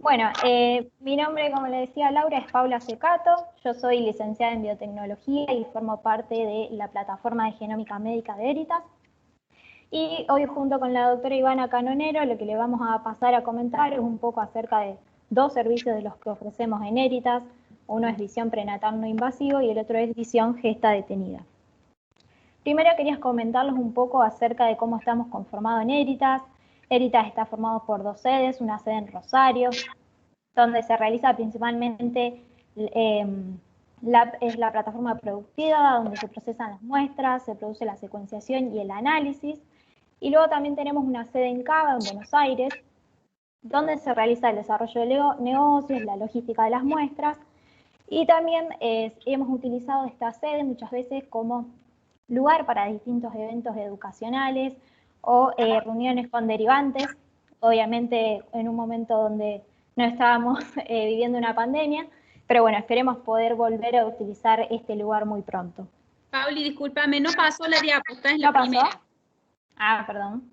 Bueno, mi nombre, como le decía Laura, es Paula Secato. Yo soy licenciada en biotecnología y formo parte de la plataforma de genómica médica de Heritas. Y hoy, junto con la doctora Ivana Canonero, lo que le vamos a pasar a comentar es un poco acerca de dos servicios de los que ofrecemos en Heritas. Uno es visión prenatal no invasivo y el otro es visión gesta detenida. Primero quería comentarles un poco acerca de cómo estamos conformados en Heritas. Heritas está formado por dos sedes, una sede en Rosario, donde se realiza principalmente es la plataforma productiva, donde se procesan las muestras, se produce la secuenciación y el análisis. Y luego también tenemos una sede en Cava, en Buenos Aires, donde se realiza el desarrollo de negocios, la logística de las muestras. Y también hemos utilizado esta sede muchas veces como lugar para distintos eventos educacionales o reuniones con derivantes, obviamente en un momento donde no estábamos viviendo una pandemia, pero bueno, esperemos poder volver a utilizar este lugar muy pronto. Pauli, discúlpame, no pasó la diapo, esta es la ¿No pasó? primera. Ah, perdón.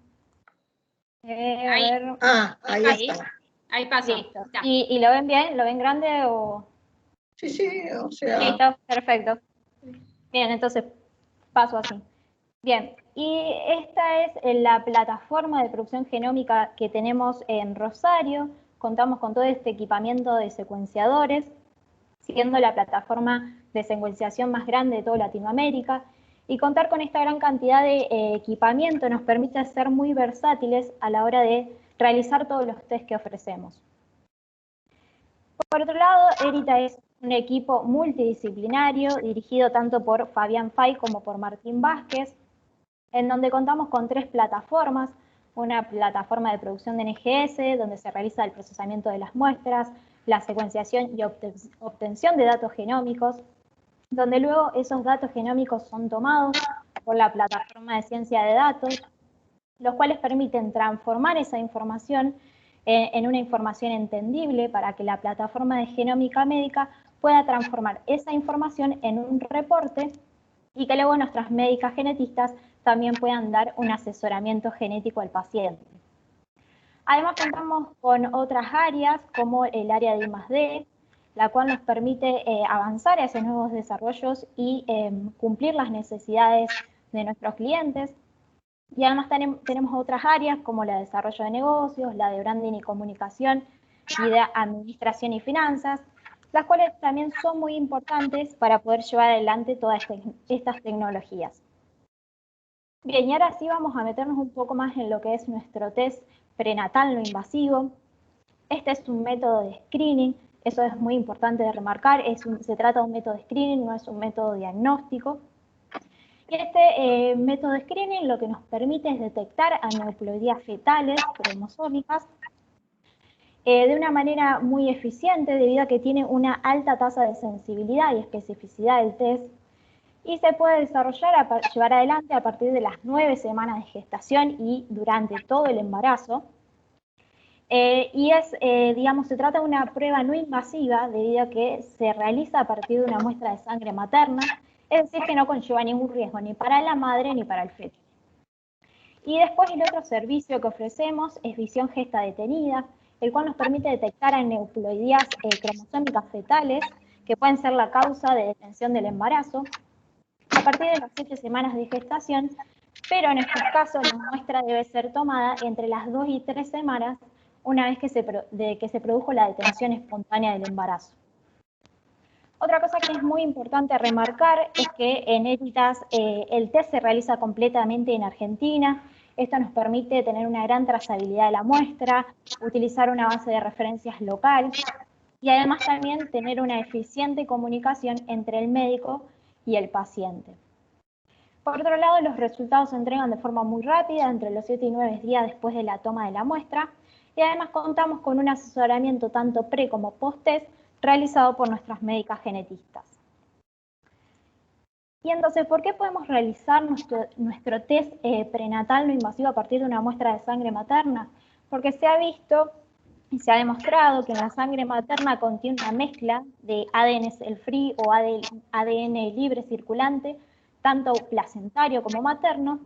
Ahí. A ver. Ahí está. Ahí pasó. Listo. ¿Y lo ven bien? ¿Lo ven grande o...? Sí, o sea... Listo, perfecto. Bien, entonces paso así. Bien, y esta es la plataforma de producción genómica que tenemos en Rosario. Contamos con todo este equipamiento de secuenciadores, siendo la plataforma de secuenciación más grande de toda Latinoamérica. Y contar con esta gran cantidad de equipamiento nos permite ser muy versátiles a la hora de realizar todos los test que ofrecemos. Por otro lado, Herita es un equipo multidisciplinario dirigido tanto por Fabián Fay como por Martín Vázquez, en donde contamos con tres plataformas: una plataforma de producción de NGS, donde se realiza el procesamiento de las muestras, la secuenciación y obtención de datos genómicos, donde luego esos datos genómicos son tomados por la plataforma de ciencia de datos, los cuales permiten transformar esa información en una información entendible para que la plataforma de genómica médica pueda transformar esa información en un reporte y que luego nuestras médicas genetistas también puedan dar un asesoramiento genético al paciente. Además contamos con otras áreas como el área de I+D, la cual nos permite avanzar hacia nuevos desarrollos y cumplir las necesidades de nuestros clientes. Y además tenemos otras áreas como la de desarrollo de negocios, la de branding y comunicación y de administración y finanzas, las cuales también son muy importantes para poder llevar adelante todas estas tecnologías. Bien, y ahora sí vamos a meternos un poco más en lo que es nuestro test prenatal no invasivo. Este es un método de screening, eso es muy importante de remarcar, se trata de un método de screening, no es un método diagnóstico. Y este método de screening lo que nos permite es detectar aneuploidías fetales cromosómicas de una manera muy eficiente debido a que tiene una alta tasa de sensibilidad y especificidad del test y se puede llevar adelante a partir de las 9 semanas de gestación y durante todo el embarazo. Se trata de una prueba no invasiva debido a que se realiza a partir de una muestra de sangre materna, es decir, que no conlleva ningún riesgo ni para la madre ni para el feto. Y después el otro servicio que ofrecemos es visión gesta detenida, el cual nos permite detectar aneuploidías cromosómicas fetales que pueden ser la causa de detención del embarazo a partir de las 7 semanas de gestación, pero en estos casos la muestra debe ser tomada entre las 2 y 3 semanas una vez que se produjo la detención espontánea del embarazo. Otra cosa que es muy importante remarcar es que en Heritas el test se realiza completamente en Argentina. Esto nos permite tener una gran trazabilidad de la muestra, utilizar una base de referencias local y además también tener una eficiente comunicación entre el médico y el paciente. Por otro lado, los resultados se entregan de forma muy rápida, entre los 7 y 9 días después de la toma de la muestra, y además contamos con un asesoramiento tanto pre como post-test realizado por nuestras médicas genetistas. Y entonces, ¿por qué podemos realizar nuestro test prenatal no invasivo a partir de una muestra de sangre materna? Porque se ha visto y se ha demostrado que en la sangre materna contiene una mezcla de ADN cell-free o ADN libre circulante, tanto placentario como materno,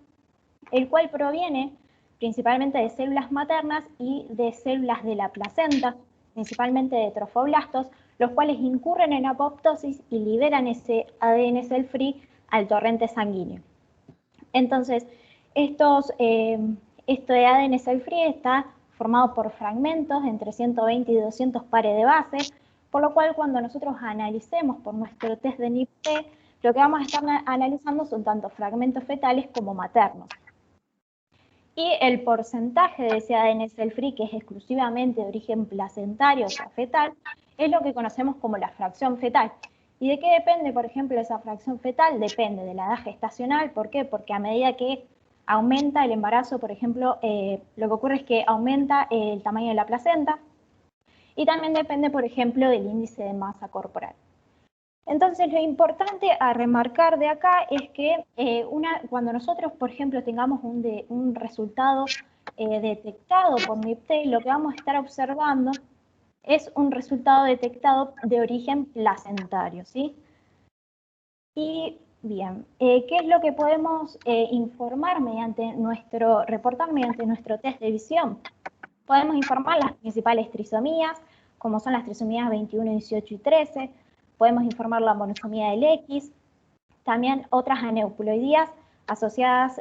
el cual proviene principalmente de células maternas y de células de la placenta, principalmente de trofoblastos, los cuales incurren en apoptosis y liberan ese ADN cell free al torrente sanguíneo. Entonces, esto de ADN cell free está formado por fragmentos entre 120 y 200 pares de base, por lo cual cuando nosotros analicemos por nuestro test de NIPT, lo que vamos a estar analizando son tanto fragmentos fetales como maternos. Y el porcentaje de ese ADN cell free, que es exclusivamente de origen placentario, o sea, fetal, es lo que conocemos como la fracción fetal. ¿Y de qué depende, por ejemplo, esa fracción fetal? Depende de la edad gestacional. ¿Por qué? Porque a medida que aumenta el embarazo, por ejemplo, lo que ocurre es que aumenta el tamaño de la placenta, y también depende, por ejemplo, del índice de masa corporal. Entonces, lo importante a remarcar de acá es que cuando nosotros, por ejemplo, tengamos un resultado detectado por NIPT, lo que vamos a estar observando es un resultado detectado de origen placentario, ¿sí? Y bien, ¿qué es lo que podemos reportar mediante nuestro test de visión? Podemos informar las principales trisomías, como son las trisomías 21, 18 y 13. Podemos informar la monosomía del X, también otras aneuploidías asociadas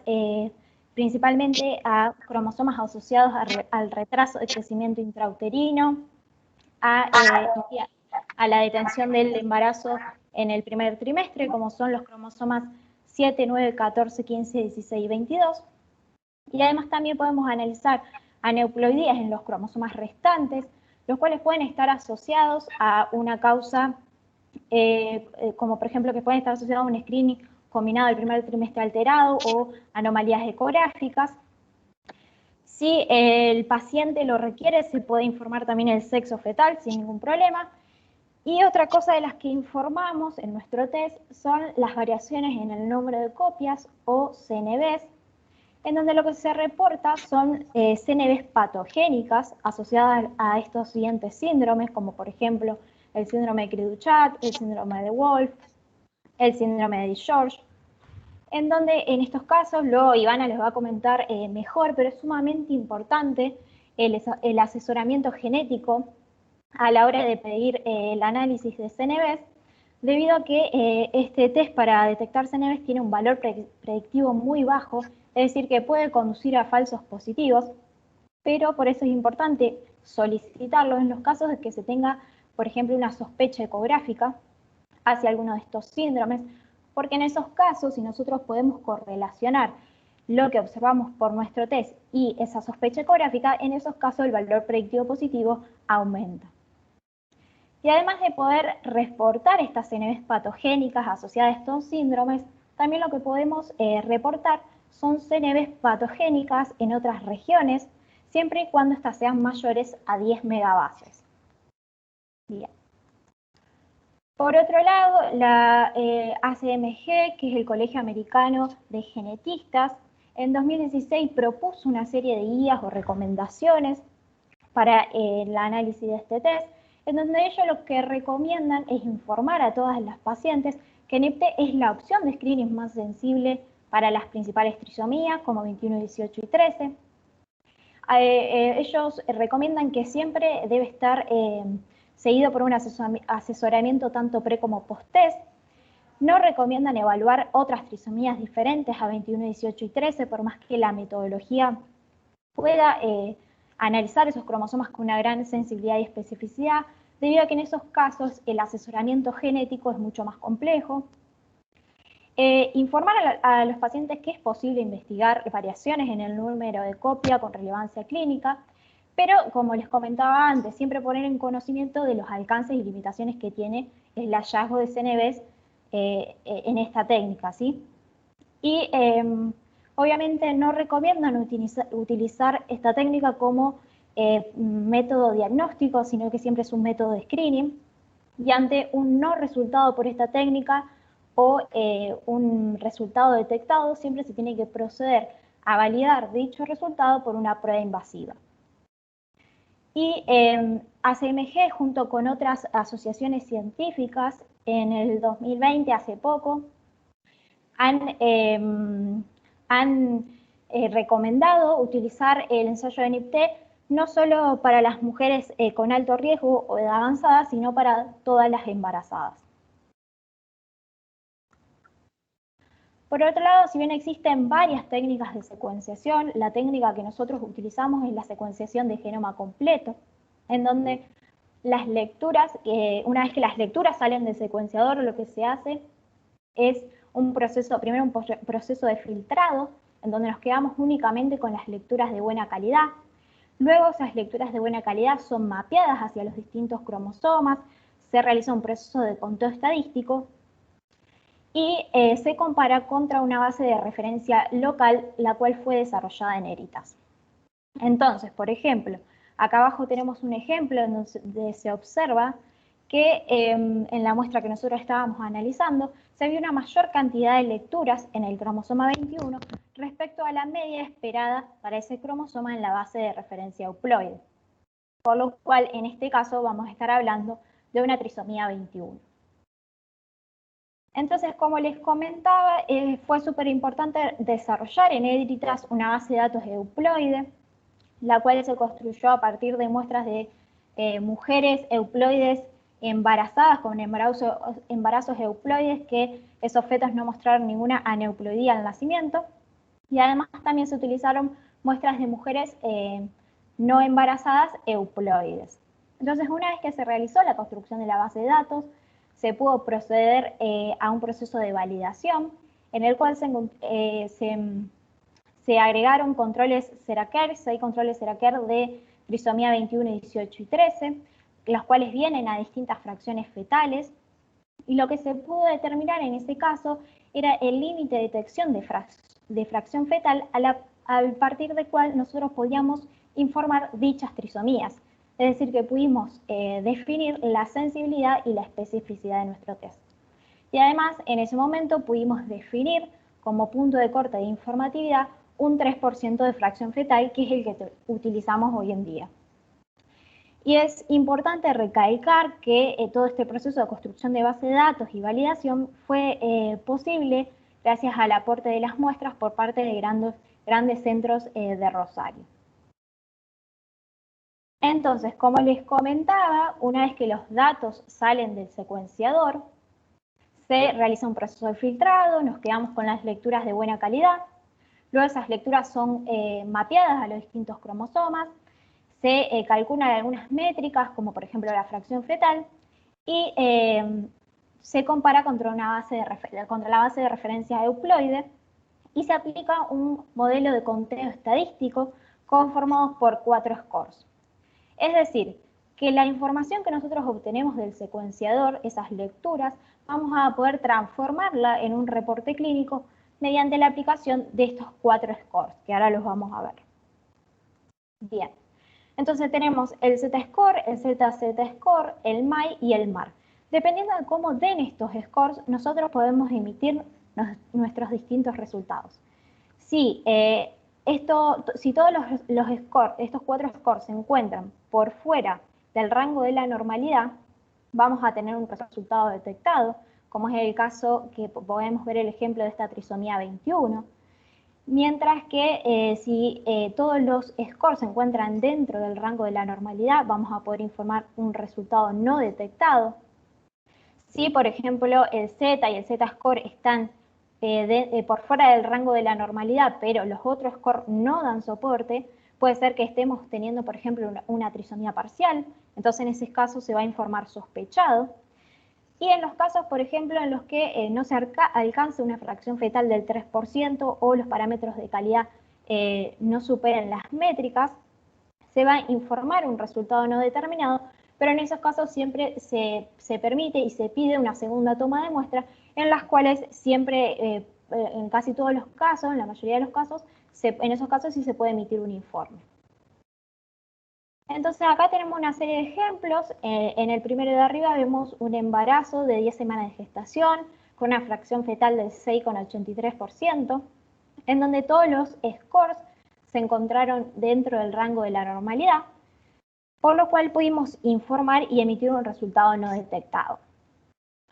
principalmente a cromosomas asociados al retraso de crecimiento intrauterino, a la detención del embarazo en el primer trimestre, como son los cromosomas 7, 9, 14, 15, 16 y 22. Y además también podemos analizar aneuploidías en los cromosomas restantes, los cuales pueden estar asociados a una causa, como por ejemplo que pueden estar asociados a un screening combinado del primer trimestre alterado o anomalías ecográficas. Si el paciente lo requiere, se puede informar también el sexo fetal sin ningún problema. Y otra cosa de las que informamos en nuestro test son las variaciones en el número de copias o CNVs, en donde lo que se reporta son CNVs patogénicas asociadas a estos siguientes síndromes, como por ejemplo el síndrome de Cri-du-Chat, el síndrome de Wolf, el síndrome de George, en donde en estos casos, luego Ivana les va a comentar mejor, pero es sumamente importante el asesoramiento genético a la hora de pedir el análisis de CNVs, debido a que este test para detectar CNVs tiene un valor predictivo muy bajo, es decir, que puede conducir a falsos positivos, pero por eso es importante solicitarlo en los casos de que se tenga, por ejemplo, una sospecha ecográfica hacia alguno de estos síndromes, porque en esos casos, si nosotros podemos correlacionar lo que observamos por nuestro test y esa sospecha ecográfica, en esos casos el valor predictivo positivo aumenta. Y además de poder reportar estas CNVs patogénicas asociadas a estos síndromes, también lo que podemos reportar son CNVs patogénicas en otras regiones, siempre y cuando estas sean mayores a 10 megabases. Bien. Por otro lado, la ACMG, que es el Colegio Americano de Genetistas, en 2016 propuso una serie de guías o recomendaciones para el análisis de este test, en donde ellos lo que recomiendan es informar a todas las pacientes que NIPT es la opción de screening más sensible para las principales trisomías, como 21, 18 y 13. Ellos recomiendan que siempre debe estar seguido por un asesoramiento tanto pre como post-test. No recomiendan evaluar otras trisomías diferentes a 21, 18 y 13, por más que la metodología pueda analizar esos cromosomas con una gran sensibilidad y especificidad, debido a que en esos casos el asesoramiento genético es mucho más complejo. Informar a los pacientes que es posible investigar variaciones en el número de copia con relevancia clínica, pero como les comentaba antes, siempre poner en conocimiento de los alcances y limitaciones que tiene el hallazgo de CNVs en esta técnica, ¿sí? Y obviamente no recomiendan utilizar esta técnica como método diagnóstico, sino que siempre es un método de screening, y ante un no resultado por esta técnica o un resultado detectado, siempre se tiene que proceder a validar dicho resultado por una prueba invasiva. Y ACMG, junto con otras asociaciones científicas, en el 2020, hace poco, han recomendado utilizar el ensayo de NIPT no solo para las mujeres con alto riesgo o edad avanzada, sino para todas las embarazadas. Por otro lado, si bien existen varias técnicas de secuenciación, la técnica que nosotros utilizamos es la secuenciación de genoma completo, en donde las lecturas, una vez que las lecturas salen del secuenciador, lo que se hace es primero un proceso de filtrado, en donde nos quedamos únicamente con las lecturas de buena calidad. Luego esas lecturas de buena calidad son mapeadas hacia los distintos cromosomas, se realiza un proceso de conteo estadístico y se compara contra una base de referencia local, la cual fue desarrollada en Heritas. Entonces, por ejemplo, acá abajo tenemos un ejemplo donde se observa que en la muestra que nosotros estábamos analizando, se vio una mayor cantidad de lecturas en el cromosoma 21 respecto a la media esperada para ese cromosoma en la base de referencia euploide. Por lo cual, en este caso, vamos a estar hablando de una trisomía 21. Entonces, como les comentaba, fue súper importante desarrollar en Heritas una base de datos euploide, la cual se construyó a partir de muestras de mujeres euploides embarazadas con embarazos euploides, que esos fetos no mostraron ninguna aneuploidía al nacimiento, y además también se utilizaron muestras de mujeres no embarazadas euploides. Entonces, una vez que se realizó la construcción de la base de datos, se pudo proceder a un proceso de validación en el cual se agregaron controles Seraker, 6 controles Seraker de trisomía 21, 18 y 13, los cuales vienen a distintas fracciones fetales, y lo que se pudo determinar en ese caso era el límite de detección de fracción fetal a partir del cual nosotros podíamos informar dichas trisomías. Es decir, que pudimos definir la sensibilidad y la especificidad de nuestro test. Y además, en ese momento pudimos definir como punto de corte de informatividad un 3% de fracción fetal, que es el que utilizamos hoy en día. Y es importante recalcar que todo este proceso de construcción de base de datos y validación fue posible gracias al aporte de las muestras por parte de grandes centros de Rosario. Entonces, como les comentaba, una vez que los datos salen del secuenciador, se realiza un proceso de filtrado, nos quedamos con las lecturas de buena calidad, luego esas lecturas son mapeadas a los distintos cromosomas, se calculan algunas métricas, como por ejemplo la fracción fetal, y se compara contra la base de referencia euploide, y se aplica un modelo de conteo estadístico conformado por 4 scores. Es decir, que la información que nosotros obtenemos del secuenciador, esas lecturas, vamos a poder transformarla en un reporte clínico mediante la aplicación de estos 4 scores, que ahora los vamos a ver. Bien, entonces tenemos el Z-score, el ZZ-score, el MAI y el MAR. Dependiendo de cómo den estos scores, nosotros podemos emitir nuestros distintos resultados. Si todos estos 4 scores se encuentran por fuera del rango de la normalidad, vamos a tener un resultado detectado, como es el caso que podemos ver el ejemplo de esta trisomía 21, mientras que si todos los scores se encuentran dentro del rango de la normalidad, vamos a poder informar un resultado no detectado. Si, por ejemplo, el Z y el Z-score están por fuera del rango de la normalidad, pero los otros scores no dan soporte, puede ser que estemos teniendo, por ejemplo, una trisomía parcial, entonces en ese caso se va a informar sospechado. Y en los casos, por ejemplo, en los que no se alcance una fracción fetal del 3% o los parámetros de calidad no superen las métricas, se va a informar un resultado no determinado, pero en esos casos siempre se permite y se pide una segunda toma de muestra, en las cuales siempre, en casi todos los casos, en la mayoría de los casos, en esos casos sí se puede emitir un informe. Entonces acá tenemos una serie de ejemplos. En el primero de arriba vemos un embarazo de 10 semanas de gestación con una fracción fetal del 6,83%, en donde todos los scores se encontraron dentro del rango de la normalidad, por lo cual pudimos informar y emitir un resultado no detectado.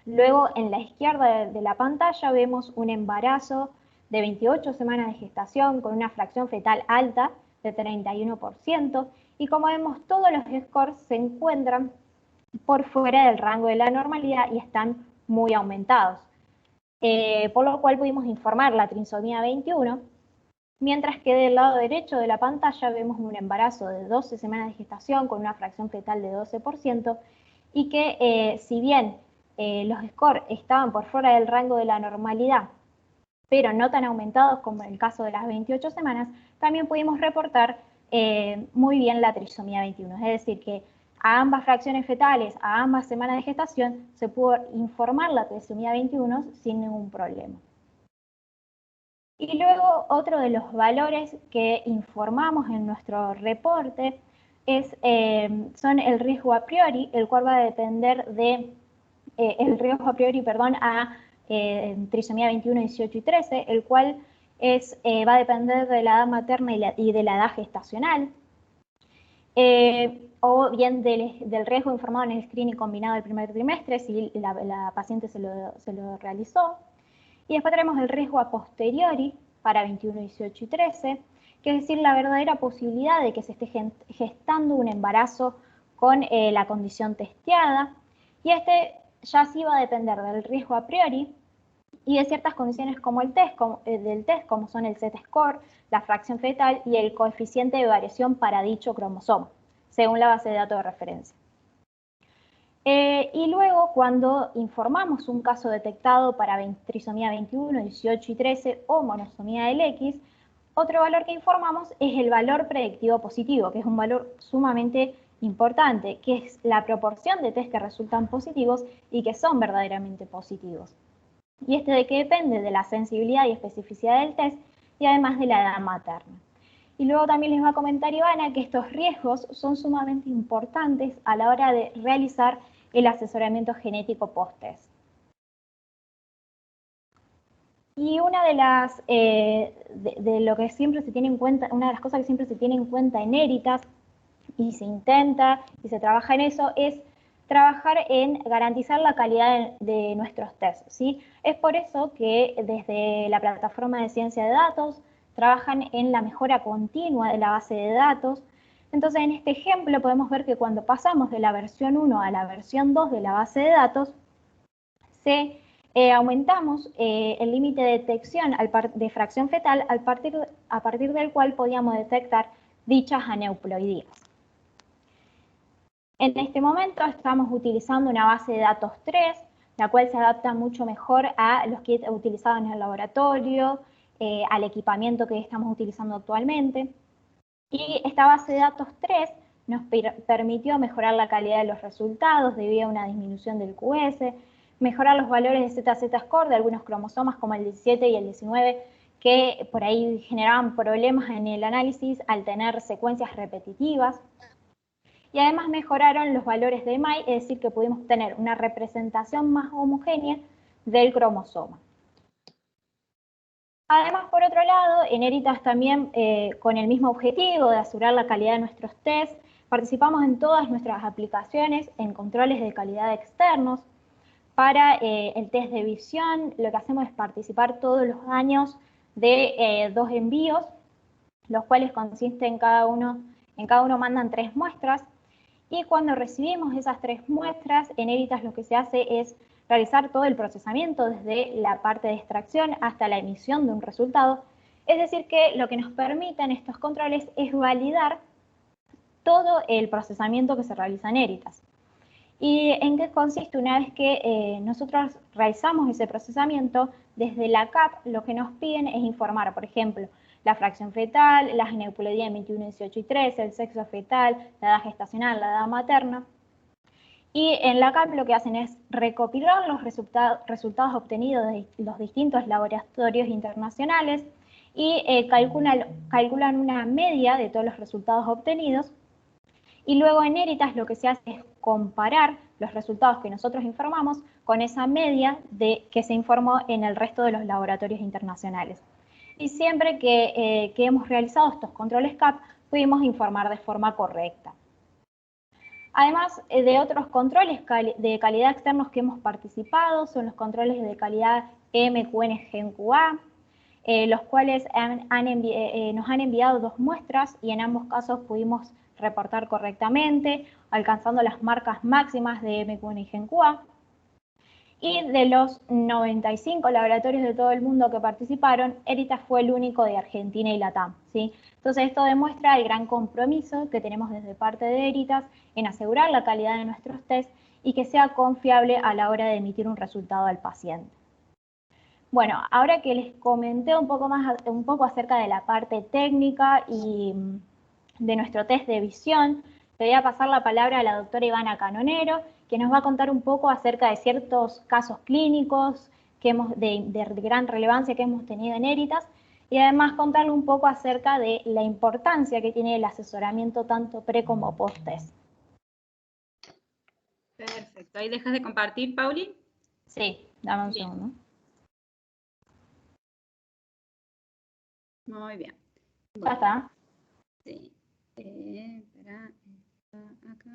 Luego, en la izquierda de la pantalla vemos un embarazo de 28 semanas de gestación con una fracción fetal alta de 31%, Y como vemos, todos los scores se encuentran por fuera del rango de la normalidad y están muy aumentados. Por lo cual pudimos informar la trisomía 21, mientras que del lado derecho de la pantalla vemos un embarazo de 12 semanas de gestación con una fracción fetal de 12%, y que si bien los scores estaban por fuera del rango de la normalidad, pero no tan aumentados como en el caso de las 28 semanas, también pudimos reportar muy bien la trisomía 21. Es decir, que a ambas fracciones fetales, a ambas semanas de gestación, se pudo informar la trisomía 21 sin ningún problema. Y luego otro de los valores que informamos en nuestro reporte son el riesgo a priori, el cual va a depender de el riesgo a priori, a trisomía 21, 18 y 13, el cual va a depender de la edad materna y de la edad gestacional, o bien del riesgo informado en el screening combinado del primer trimestre, si la paciente se lo realizó. Y después tenemos el riesgo a posteriori para 21, 18 y 13, que es decir, la verdadera posibilidad de que se esté gestando un embarazo con la condición testeada. Y ya sí va a depender del riesgo a priori y de ciertas condiciones como del test, como son el Z-score, la fracción fetal y el coeficiente de variación para dicho cromosoma, según la base de datos de referencia. Y luego, cuando informamos un caso detectado para trisomía 21, 18 y 13 o monosomía del X, otro valor que informamos es el valor predictivo positivo, que es un valor sumamente importante, que es la proporción de test que resultan positivos y que son verdaderamente positivos. Y de que depende de la sensibilidad y especificidad del test y además de la edad materna. Y luego también les va a comentar Ivana que estos riesgos son sumamente importantes a la hora de realizar el asesoramiento genético post-test. Y una de las lo que siempre se tiene en cuenta, una de las cosas que siempre se tiene en cuenta en Eritas, y se intenta y se trabaja en eso, es trabajar en garantizar la calidad de nuestros tests, ¿sí? Es por eso que desde la plataforma de ciencia de datos trabajan en la mejora continua de la base de datos. Entonces, en este ejemplo podemos ver que cuando pasamos de la versión 1 a la versión 2 de la base de datos, aumentamos el límite de detección de fracción fetal a partir del cual podíamos detectar dichas aneuploidías. En este momento estamos utilizando una base de datos 3, la cual se adapta mucho mejor a los kits utilizados en el laboratorio, al equipamiento que estamos utilizando actualmente. Y esta base de datos 3 nos permitió mejorar la calidad de los resultados debido a una disminución del QS, mejorar los valores de ZZ-score de algunos cromosomas como el 17 y el 19, que por ahí generaban problemas en el análisis al tener secuencias repetitivas. Y además mejoraron los valores de MAI, es decir, que pudimos tener una representación más homogénea del cromosoma. Además, por otro lado, en Eritas también, con el mismo objetivo de asegurar la calidad de nuestros tests, participamos en todas nuestras aplicaciones en controles de calidad externos. Para el test de visión, lo que hacemos es participar todos los años de 2 envíos, los cuales consisten en cada uno mandan 3 muestras, y cuando recibimos esas 3 muestras, en Eritas lo que se hace es realizar todo el procesamiento desde la parte de extracción hasta la emisión de un resultado. Es decir, que lo que nos permiten estos controles es validar todo el procesamiento que se realiza en Eritas. ¿Y en qué consiste? Una vez que nosotros realizamos ese procesamiento, desde la CAP lo que nos piden es informar, por ejemplo, la fracción fetal, la aneuploidía en 21, 18 y 13, el sexo fetal, la edad gestacional, la edad materna. Y en la CAP lo que hacen es recopilar los resultados obtenidos de los distintos laboratorios internacionales y calculan una media de todos los resultados obtenidos. Y luego en Eritas lo que se hace es comparar los resultados que nosotros informamos con esa media que se informó en el resto de los laboratorios internacionales. Y siempre que hemos realizado estos controles CAP, pudimos informar de forma correcta. Además de otros controles de calidad externos que hemos participado, son los controles de calidad MQN-GenQA, los cuales nos han enviado 2 muestras y en ambos casos pudimos reportar correctamente, alcanzando las marcas máximas de MQN y GENCUA. Y de los 95 laboratorios de todo el mundo que participaron, Heritage fue el único de Argentina y Latam, ¿sí? Entonces esto demuestra el gran compromiso que tenemos desde parte de Heritage en asegurar la calidad de nuestros test y que sea confiable a la hora de emitir un resultado al paciente. Bueno, ahora que les comenté un poco acerca de la parte técnica y de nuestro test de visión, le voy a pasar la palabra a la doctora Ivana Canonero, que nos va a contar un poco acerca de ciertos casos clínicos que de gran relevancia que hemos tenido en Heritage, y además contarle un poco acerca de la importancia que tiene el asesoramiento tanto pre como post test. Perfecto. ¿Ahí dejas de compartir, Pauli? Sí, dame un segundo. Muy bien. Ya está. Sí. Espera, está acá.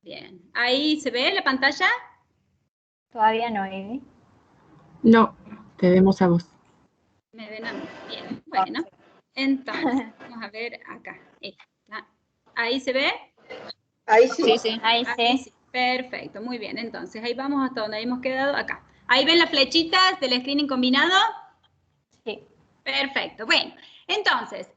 Bien. ¿Ahí se ve la pantalla? Todavía no, Ivy. No, te vemos a vos. Me ven a mí. Bien. Bueno. Entonces, vamos a ver acá. Está. ¿Ahí se ve? Ahí sí. Sí, sí, ahí Ahí sí. sí. Perfecto, muy bien. Entonces, ahí vamos hasta donde hemos quedado acá. ¿Ahí ven las flechitas del screening combinado? Sí. Perfecto. Bueno, entonces,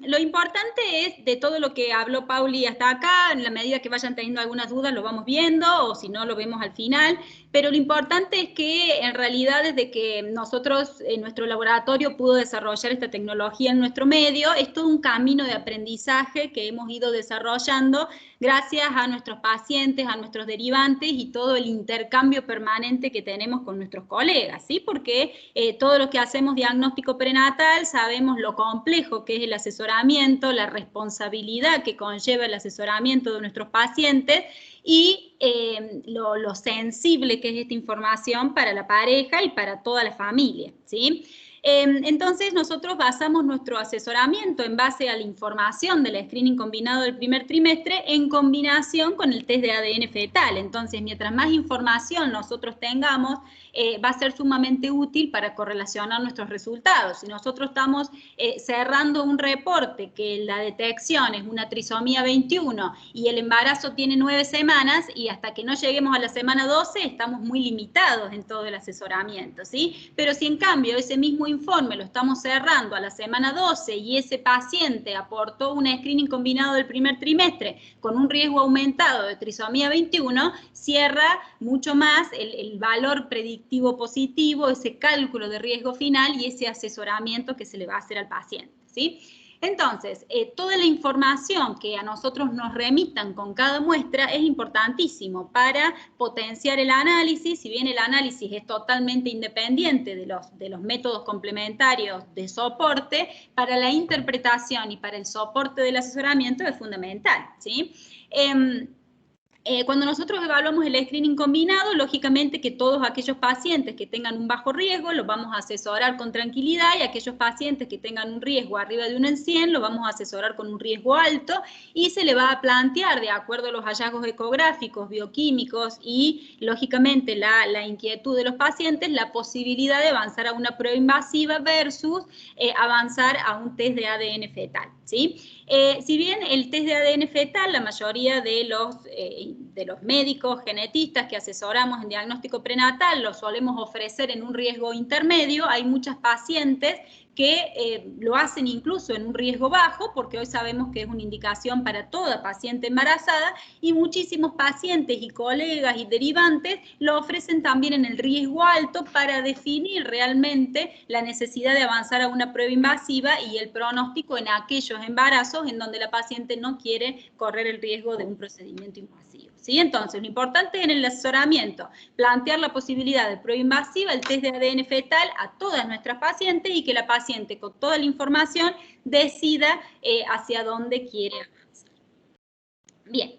lo importante es de todo lo que habló Pauli hasta acá, en la medida que vayan teniendo algunas dudas lo vamos viendo, o si no lo vemos al final, pero lo importante es que en realidad desde que nosotros en nuestro laboratorio pudo desarrollar esta tecnología en nuestro medio, es todo un camino de aprendizaje que hemos ido desarrollando gracias a nuestros pacientes, a nuestros derivantes y todo el intercambio permanente que tenemos con nuestros colegas, ¿sí? Porque todo lo que hacemos diagnóstico prenatal sabemos lo complejo que es el asesoramiento, la responsabilidad que conlleva el asesoramiento de nuestros pacientes y lo sensible que es esta información para la pareja y para toda la familia, ¿sí? Entonces nosotros basamos nuestro asesoramiento en base a la información del screening combinado del primer trimestre en combinación con el test de ADN fetal. Entonces, mientras más información nosotros tengamos, va a ser sumamente útil para correlacionar nuestros resultados. Si nosotros estamos cerrando un reporte que la detección es una trisomía 21 y el embarazo tiene 9 semanas y hasta que no lleguemos a la semana 12 estamos muy limitados en todo el asesoramiento, ¿sí? Pero si en cambio ese mismo informe lo estamos cerrando a la semana 12 y ese paciente aportó un screening combinado del primer trimestre con un riesgo aumentado de trisomía 21, cierra mucho más el valor predictivo positivo, ese cálculo de riesgo final y ese asesoramiento que se le va a hacer al paciente, ¿sí? Entonces, toda la información que a nosotros nos remitan con cada muestra es importantísimo para potenciar el análisis, si bien el análisis es totalmente independiente de los métodos complementarios de soporte, para la interpretación y para el soporte del asesoramiento es fundamental, ¿sí? Cuando nosotros evaluamos el screening combinado, lógicamente que todos aquellos pacientes que tengan un bajo riesgo los vamos a asesorar con tranquilidad y aquellos pacientes que tengan un riesgo arriba de 1 en 100 los vamos a asesorar con un riesgo alto y se le va a plantear de acuerdo a los hallazgos ecográficos, bioquímicos y lógicamente la inquietud de los pacientes, la posibilidad de avanzar a una prueba invasiva versus avanzar a un test de ADN fetal, ¿sí? Si bien el test de ADN fetal, la mayoría de los médicos genetistas que asesoramos en diagnóstico prenatal lo solemos ofrecer en un riesgo intermedio, hay muchas pacientes que lo hacen incluso en un riesgo bajo, porque hoy sabemos que es una indicación para toda paciente embarazada, y muchísimos pacientes y colegas y derivantes lo ofrecen también en el riesgo alto para definir realmente la necesidad de avanzar a una prueba invasiva y el pronóstico en aquellos embarazos en donde la paciente no quiere correr el riesgo de un procedimiento invasivo, ¿sí? Entonces, lo importante en el asesoramiento, plantear la posibilidad de prueba invasiva, el test de ADN fetal a todas nuestras pacientes y que la paciente con toda la información decida hacia dónde quiere avanzar. Bien,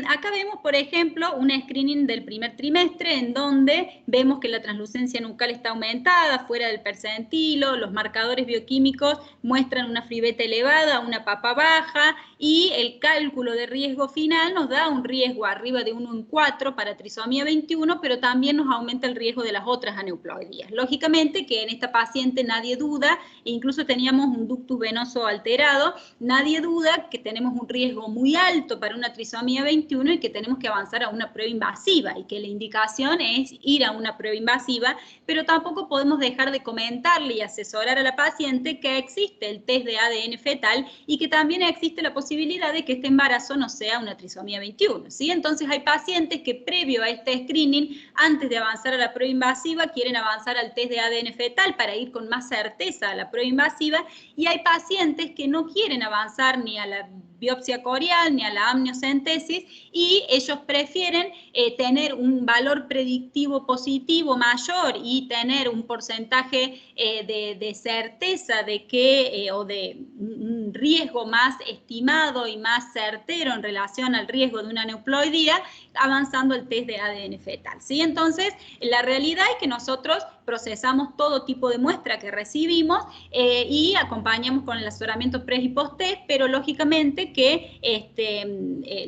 Acá vemos, por ejemplo, un screening del primer trimestre en donde vemos que la translucencia nucal está aumentada, fuera del percentilo, los marcadores bioquímicos muestran una fribeta elevada, una papa baja, y el cálculo de riesgo final nos da un riesgo arriba de 1 en 4 para trisomía 21, pero también nos aumenta el riesgo de las otras aneuploidías. Lógicamente que en esta paciente nadie duda, incluso teníamos un ductus venoso alterado, nadie duda que tenemos un riesgo muy alto para una trisomía 21 y que tenemos que avanzar a una prueba invasiva y que la indicación es ir a una prueba invasiva, pero tampoco podemos dejar de comentarle y asesorar a la paciente que existe el test de ADN fetal y que también existe la posibilidad de que este embarazo no sea una trisomía 21, ¿sí? Entonces hay pacientes que previo a este screening, antes de avanzar a la prueba invasiva, quieren avanzar al test de ADN fetal para ir con más certeza a la prueba invasiva, y hay pacientes que no quieren avanzar ni a la biopsia corial ni a la amniocentesis y ellos prefieren tener un valor predictivo positivo mayor y tener un porcentaje de certeza de que, o de un riesgo más estimado y más certero en relación al riesgo de una aneuploidía, avanzando el test de ADN fetal, ¿sí? Entonces, la realidad es que nosotros procesamos todo tipo de muestra que recibimos y acompañamos con el asesoramiento pre y post-test, pero lógicamente que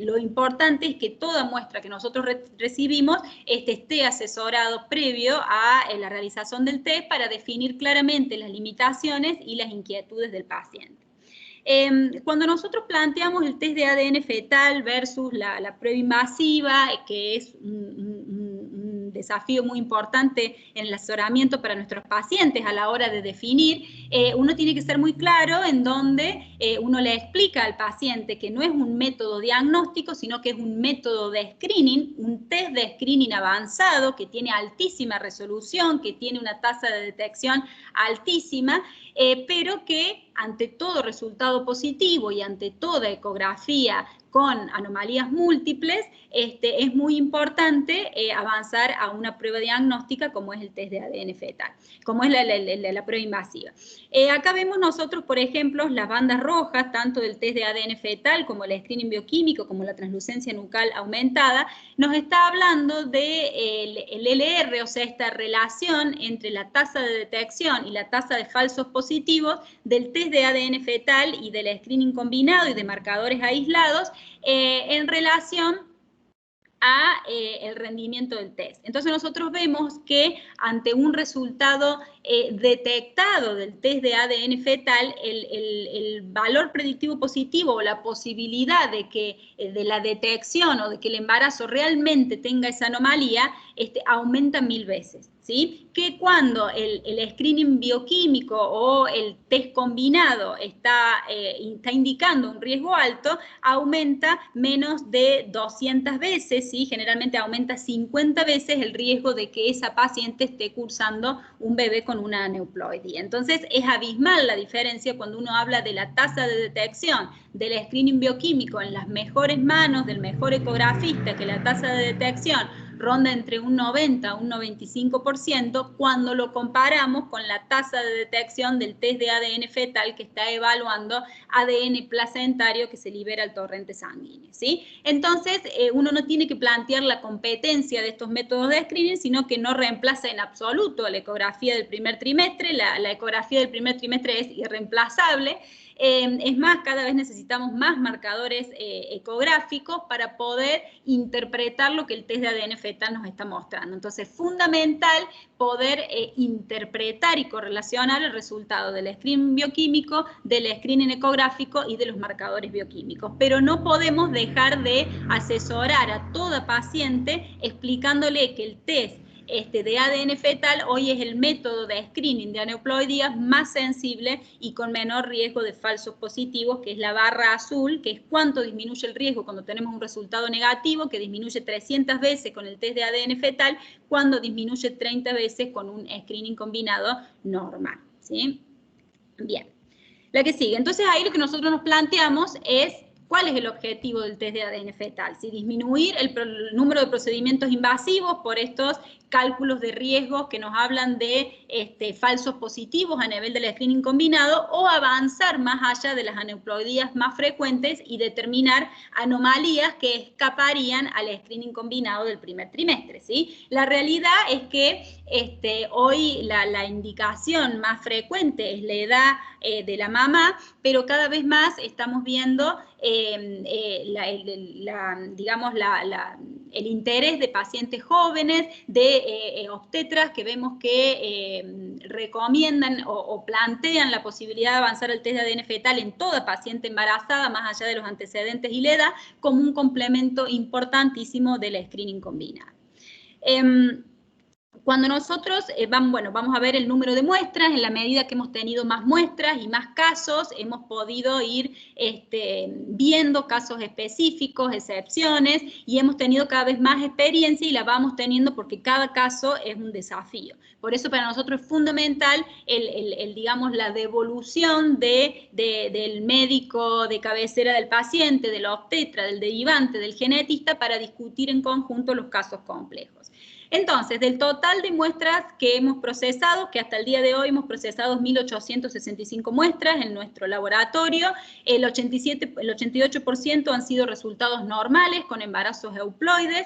lo importante es que toda muestra que nosotros recibimos esté asesorado previo a la realización del test para definir claramente las limitaciones y las inquietudes del paciente. Cuando nosotros planteamos el test de ADN fetal versus la prueba invasiva, que es un desafío muy importante en el asesoramiento para nuestros pacientes a la hora de definir, uno tiene que ser muy claro en donde uno le explica al paciente que no es un método diagnóstico, sino que es un método de screening, un test de screening avanzado que tiene altísima resolución, que tiene una tasa de detección altísima, pero que ante todo resultado positivo y ante toda ecografía con anomalías múltiples, es muy importante avanzar a una prueba diagnóstica como es el test de ADN fetal, como es la prueba invasiva. Acá vemos nosotros, por ejemplo, las bandas rojas, tanto del test de ADN fetal como el screening bioquímico, como la translucencia nucal aumentada, nos está hablando del LR, o sea, esta relación entre la tasa de detección y la tasa de falsos positivos del test de ADN fetal y del screening combinado y de marcadores aislados en relación a el rendimiento del test. Entonces nosotros vemos que ante un resultado detectado del test de ADN fetal, el valor predictivo positivo o la posibilidad de que de la detección o de que el embarazo realmente tenga esa anomalía aumenta 1000 veces, ¿sí? Que cuando el screening bioquímico o el test combinado está indicando un riesgo alto, aumenta menos de 200 veces, ¿sí? Generalmente aumenta 50 veces el riesgo de que esa paciente esté cursando un bebé con una aneuploidía. Entonces es abismal la diferencia cuando uno habla de la tasa de detección del screening bioquímico en las mejores manos del mejor ecografista, que la tasa de detección ronda entre un 90 a un 95% cuando lo comparamos con la tasa de detección del test de ADN fetal que está evaluando ADN placentario que se libera al torrente sanguíneo, ¿sí? Entonces, uno no tiene que plantear la competencia de estos métodos de screening, sino que no reemplaza en absoluto la ecografía del primer trimestre. La ecografía del primer trimestre es irreemplazable. Es más, cada vez necesitamos más marcadores ecográficos para poder interpretar lo que el test de ADN fetal nos está mostrando. Entonces, es fundamental poder interpretar y correlacionar el resultado del screening bioquímico, del screening ecográfico y de los marcadores bioquímicos. Pero no podemos dejar de asesorar a toda paciente explicándole que el test de ADN fetal hoy es el método de screening de aneuploidías más sensible y con menor riesgo de falsos positivos, que es la barra azul, que es cuánto disminuye el riesgo cuando tenemos un resultado negativo, que disminuye 300 veces con el test de ADN fetal, cuando disminuye 30 veces con un screening combinado normal, ¿sí? Bien. La que sigue. Entonces ahí lo que nosotros nos planteamos es ¿Cuál es el objetivo del test de ADN fetal? ¿Sí? Disminuir el número de procedimientos invasivos por estos cálculos de riesgos que nos hablan de falsos positivos a nivel del screening combinado, o avanzar más allá de las aneuploidías más frecuentes y determinar anomalías que escaparían al screening combinado del primer trimestre, ¿sí? La realidad es que hoy la indicación más frecuente es la edad de la mamá, pero cada vez más estamos viendo el interés de pacientes jóvenes, de obstetras que vemos que recomiendan o plantean la posibilidad de avanzar el test de ADN fetal en toda paciente embarazada, más allá de los antecedentes y la edad, como un complemento importantísimo del screening combinado. Cuando nosotros vamos a ver el número de muestras, en la medida que hemos tenido más muestras y más casos, hemos podido ir viendo casos específicos, excepciones, y hemos tenido cada vez más experiencia y la vamos teniendo porque cada caso es un desafío. Por eso para nosotros es fundamental digamos, la devolución del médico de cabecera del paciente, del obstetra, del derivante, del genetista, para discutir en conjunto los casos complejos. Entonces, del total de muestras que hemos procesado, que hasta el día de hoy hemos procesado 1.865 muestras en nuestro laboratorio, el 88% han sido resultados normales con embarazos euploides,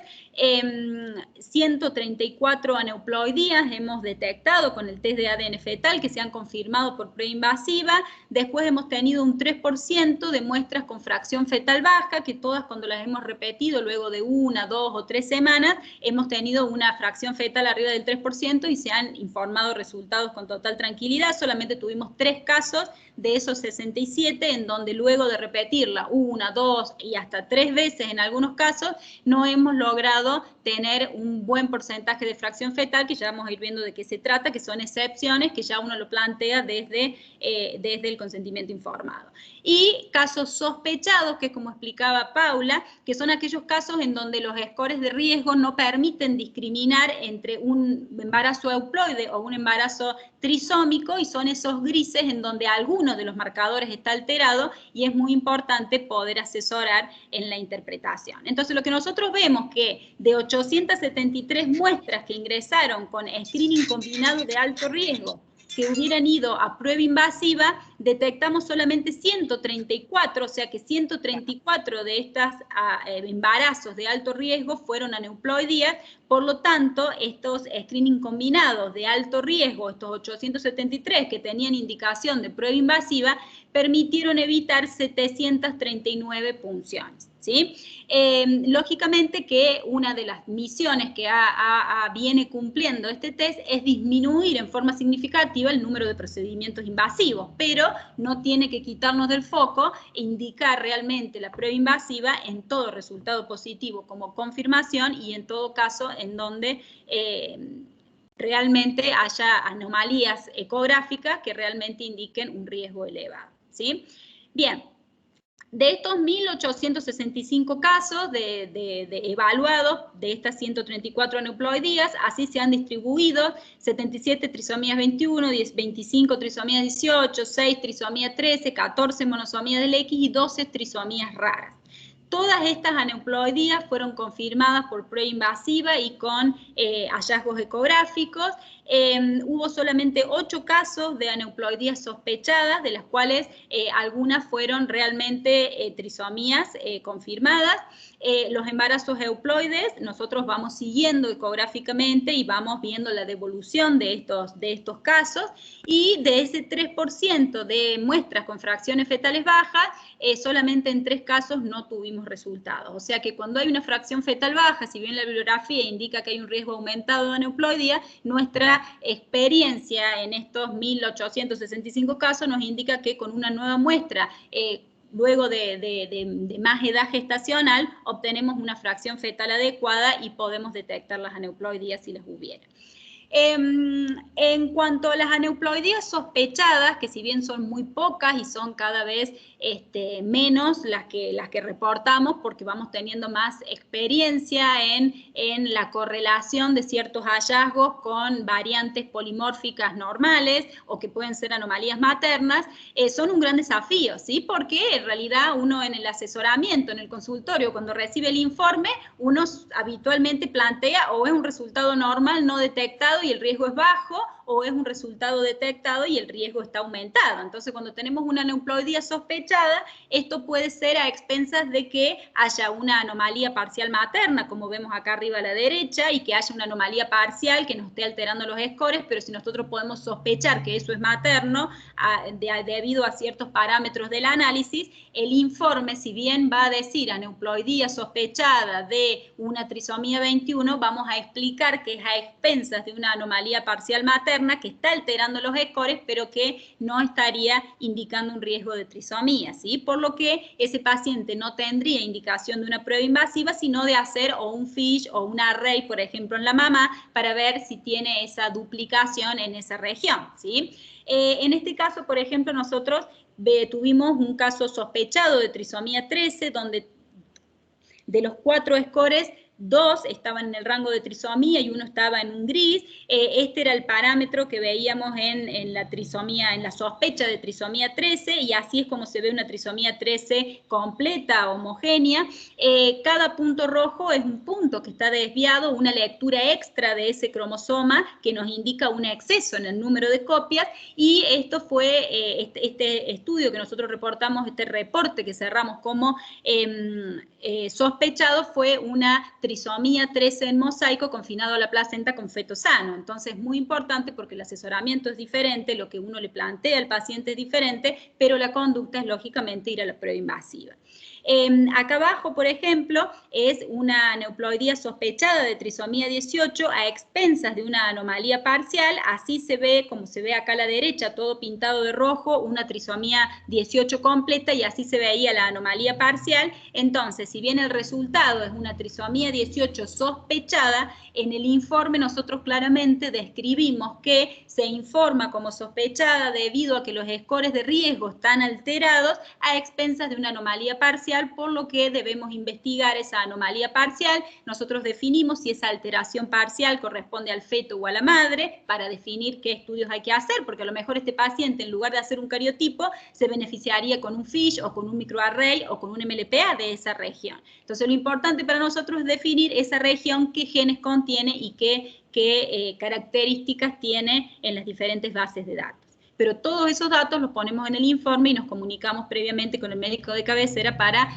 134 aneuploidías hemos detectado con el test de ADN fetal que se han confirmado por preinvasiva. Después hemos tenido un 3% de muestras con fracción fetal baja, que todas cuando las hemos repetido luego de 1, 2 o 3 semanas, hemos tenido una fracción fetal arriba del 3% y se han informado resultados con total tranquilidad. Solamente tuvimos 3 casos de esos 67 en donde luego de repetirla 1, 2 y hasta 3 veces en algunos casos, no hemos logrado tener un buen porcentaje de fracción fetal, que ya vamos a ir viendo de qué se trata, que son excepciones que ya uno lo plantea desde el consentimiento informado. Y casos sospechados, que como explicaba Paula, que son aquellos casos en donde los scores de riesgo no permiten discriminar entre un embarazo euploide o un embarazo trisómico, y son esos grises en donde alguno de los marcadores está alterado y es muy importante poder asesorar en la interpretación. Entonces, lo que nosotros vemos que de 873 muestras que ingresaron con screening combinado de alto riesgo, que hubieran ido a prueba invasiva, detectamos solamente 134, o sea que 134 de estos embarazos de alto riesgo fueron aneuploidías. Por lo tanto, estos screening combinados de alto riesgo, estos 873 que tenían indicación de prueba invasiva, permitieron evitar 739 punciones, ¿sí? Lógicamente que una de las misiones que viene cumpliendo este test es disminuir en forma significativa el número de procedimientos invasivos, pero no tiene que quitarnos del foco e indicar realmente la prueba invasiva en todo resultado positivo como confirmación, y en todo caso en donde realmente haya anomalías ecográficas que realmente indiquen un riesgo elevado, ¿sí? Bien. De estos 1.865 casos evaluados, de estas 134 aneuploidías, así se han distribuido 77 trisomías 21, 25 trisomías 18, 6 trisomías 13, 14 monosomías del X y 12 trisomías raras. Todas estas aneuploidías fueron confirmadas por prueba invasiva y con hallazgos ecográficos. Hubo solamente 8 casos de aneuploidías sospechadas, de las cuales algunas fueron realmente trisomías confirmadas. Los embarazos euploides, nosotros vamos siguiendo ecográficamente y vamos viendo la devolución de estos casos, y de ese 3% de muestras con fracciones fetales bajas, solamente en 3 casos no tuvimos resultados. O sea que cuando hay una fracción fetal baja, si bien la bibliografía indica que hay un riesgo aumentado de aneuploidía, nuestra experiencia en estos 1.865 casos nos indica que con una nueva muestra, luego de más edad gestacional, obtenemos una fracción fetal adecuada y podemos detectar las aneuploidías si las hubiera. En cuanto a las aneuploidías sospechadas, que si bien son muy pocas y son cada vez menos las que reportamos porque vamos teniendo más experiencia en la correlación de ciertos hallazgos con variantes polimórficas normales o que pueden ser anomalías maternas, son un gran desafío, ¿sí? Porque en realidad uno en el asesoramiento, en el consultorio, cuando recibe el informe, uno habitualmente plantea o es un resultado normal no detectado y el riesgo es bajo, o es un resultado detectado y el riesgo está aumentado. Entonces, cuando tenemos una aneuploidía sospechada, esto puede ser a expensas de que haya una anomalía parcial materna, como vemos acá arriba a la derecha, y que haya una anomalía parcial que nos esté alterando los scores, pero si nosotros podemos sospechar que eso es materno, debido a ciertos parámetros del análisis, el informe, si bien va a decir aneuploidía sospechada de una trisomía 21, vamos a explicar que es a expensas de una anomalía parcial materna que está alterando los scores, pero que no estaría indicando un riesgo de trisomía, ¿sí? Por lo que ese paciente no tendría indicación de una prueba invasiva, sino de hacer o un FISH o un array, por ejemplo, en la mama, para ver si tiene esa duplicación en esa región, ¿sí? En este caso, por ejemplo, nosotros tuvimos un caso sospechado de trisomía 13, donde de los 4 scores, 2 estaban en el rango de trisomía y 1 estaba en un gris. Este era el parámetro que veíamos en la trisomía, en la sospecha de trisomía 13, y así es como se ve una trisomía 13 completa, homogénea. Cada punto rojo es un punto que está desviado, una lectura extra de ese cromosoma que nos indica un exceso en el número de copias, y esto fue este estudio que nosotros reportamos, este reporte que cerramos como sospechado, fue una trisomía 13 en mosaico confinado a la placenta con feto sano. Entonces, muy importante porque el asesoramiento es diferente, lo que uno le plantea al paciente es diferente, pero la conducta es lógicamente ir a la prueba invasiva. Acá abajo, por ejemplo, es una aneuploidía sospechada de trisomía 18 a expensas de una anomalía parcial. Así se ve, como se ve acá a la derecha, todo pintado de rojo, una trisomía 18 completa, y así se veía la anomalía parcial. Entonces, si bien el resultado es una trisomía 18 sospechada, en el informe nosotros claramente describimos que se informa como sospechada debido a que los scores de riesgo están alterados a expensas de una anomalía parcial, por lo que debemos investigar esa anomalía parcial. Nosotros definimos si esa alteración parcial corresponde al feto o a la madre para definir qué estudios hay que hacer, porque a lo mejor este paciente, en lugar de hacer un cariotipo, se beneficiaría con un FISH o con un microarray o con un MLPA de esa región. Entonces, lo importante para nosotros es definir esa región, qué genes contiene y qué características tiene en las diferentes bases de datos. Pero todos esos datos los ponemos en el informe y nos comunicamos previamente con el médico de cabecera para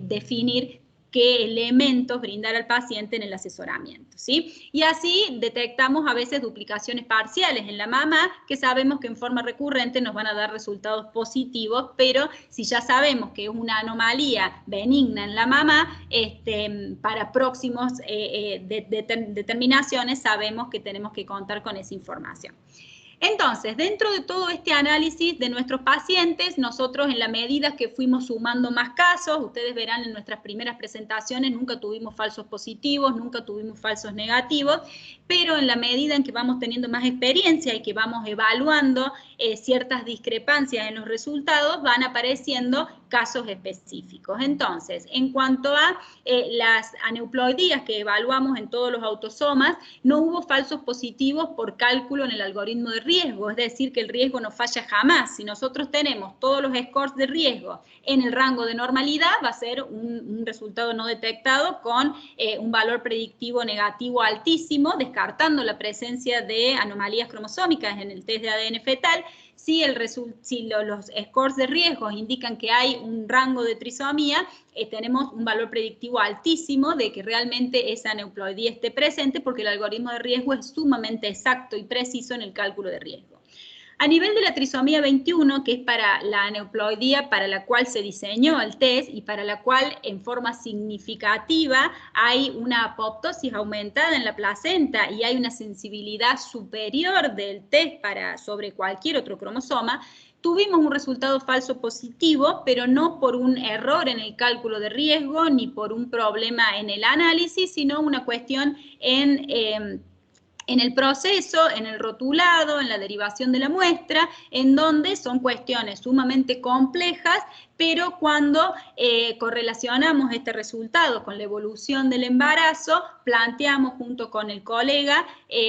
definir qué elementos brindar al paciente en el asesoramiento, ¿sí? Y así detectamos a veces duplicaciones parciales en la mama, que sabemos que en forma recurrente nos van a dar resultados positivos, pero si ya sabemos que es una anomalía benigna en la mama, para próximos determinaciones sabemos que tenemos que contar con esa información. Entonces, dentro de todo este análisis de nuestros pacientes, nosotros en la medida que fuimos sumando más casos, ustedes verán en nuestras primeras presentaciones, nunca tuvimos falsos positivos, nunca tuvimos falsos negativos, pero en la medida en que vamos teniendo más experiencia y que vamos evaluando ciertas discrepancias en los resultados, van apareciendo casos específicos. Entonces, en cuanto a las aneuploidías que evaluamos en todos los autosomas, no hubo falsos positivos por cálculo en el algoritmo de riesgo, es decir, que el riesgo no falla jamás. Si nosotros tenemos todos los scores de riesgo en el rango de normalidad, va a ser un resultado no detectado con un valor predictivo negativo altísimo, descartando la presencia de anomalías cromosómicas en el test de ADN fetal. Si los scores de riesgo indican que hay un rango de trisomía, tenemos un valor predictivo altísimo de que realmente esa aneuploidía esté presente, porque el algoritmo de riesgo es sumamente exacto y preciso en el cálculo de riesgo. A nivel de la trisomía 21, que es para la aneuploidía para la cual se diseñó el test y para la cual en forma significativa hay una apoptosis aumentada en la placenta y hay una sensibilidad superior del test sobre cualquier otro cromosoma, tuvimos un resultado falso positivo, pero no por un error en el cálculo de riesgo ni por un problema en el análisis, sino una cuestión en en el proceso, en el rotulado, en la derivación de la muestra, en donde son cuestiones sumamente complejas, pero cuando correlacionamos este resultado con la evolución del embarazo, planteamos junto con el colega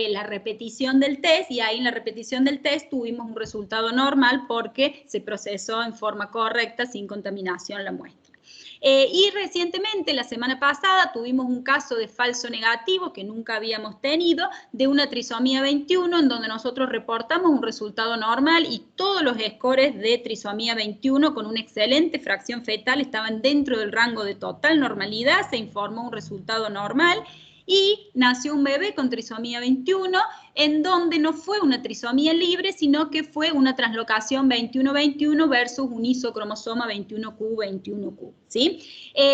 la repetición del test, y ahí en la repetición del test tuvimos un resultado normal porque se procesó en forma correcta, sin contaminación la muestra. Y recientemente, la semana pasada, tuvimos un caso de falso negativo que nunca habíamos tenido, de una trisomía 21, en donde nosotros reportamos un resultado normal y todos los scores de trisomía 21 con una excelente fracción fetal estaban dentro del rango de total normalidad, se informó un resultado normal. Y nació un bebé con trisomía 21, en donde no fue una trisomía libre, sino que fue una translocación 21-21 versus un isocromosoma 21q21q, ¿sí?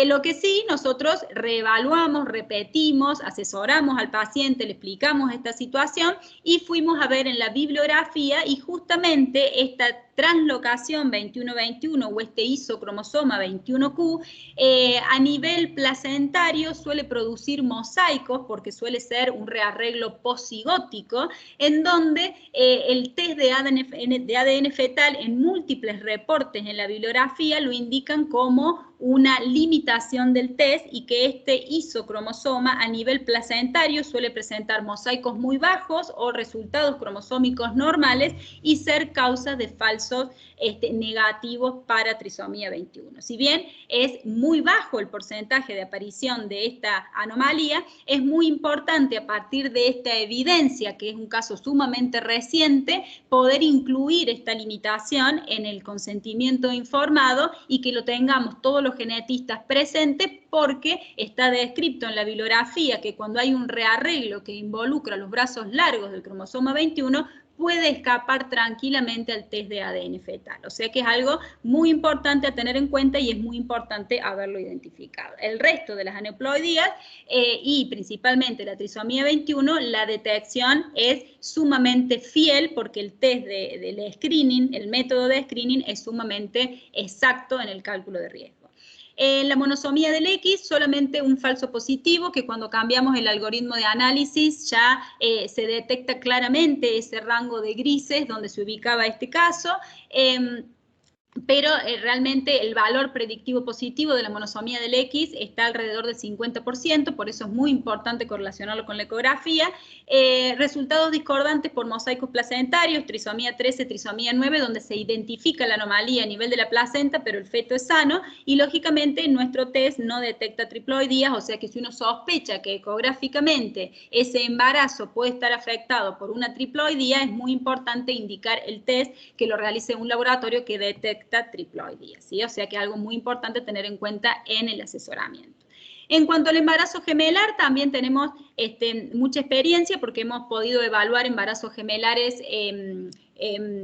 Lo que sí, nosotros reevaluamos, repetimos, asesoramos al paciente, le explicamos esta situación y fuimos a ver en la bibliografía, y justamente esta translocación 21-21 o este isocromosoma 21q a nivel placentario suele producir mosaicos, porque suele ser un rearreglo posigótico, en donde el test de ADN fetal en múltiples reportes en la bibliografía lo indican como una limitación del test, y que este isocromosoma a nivel placentario suele presentar mosaicos muy bajos o resultados cromosómicos normales y ser causa de falsos negativos para trisomía 21. Si bien es muy bajo el porcentaje de aparición de esta anomalía, es muy importante a partir de esta evidencia, que es un caso sumamente reciente, poder incluir esta limitación en el consentimiento informado y que lo tengamos todos los genetistas presentes, porque está descrito en la bibliografía que cuando hay un rearreglo que involucra los brazos largos del cromosoma 21, puede escapar tranquilamente al test de ADN fetal. O sea que es algo muy importante a tener en cuenta y es muy importante haberlo identificado. El resto de las aneuploidías y principalmente la trisomía 21, la detección es sumamente fiel porque el test del screening, el método de screening es sumamente exacto en el cálculo de riesgo. En la monosomía del X, solamente un falso positivo, que cuando cambiamos el algoritmo de análisis ya se detecta claramente ese rango de grises donde se ubicaba este caso. Pero realmente el valor predictivo positivo de la monosomía del X está alrededor del 50%, por eso es muy importante correlacionarlo con la ecografía. Resultados discordantes por mosaicos placentarios, trisomía 13, trisomía 9, donde se identifica la anomalía a nivel de la placenta, pero el feto es sano, y lógicamente nuestro test no detecta triploidías, o sea que si uno sospecha que ecográficamente ese embarazo puede estar afectado por una triploidía, es muy importante indicar el test que lo realice un laboratorio que detecta triploidía, ¿sí? O sea que es algo muy importante tener en cuenta en el asesoramiento. En cuanto al embarazo gemelar, también tenemos mucha experiencia porque hemos podido evaluar embarazos gemelares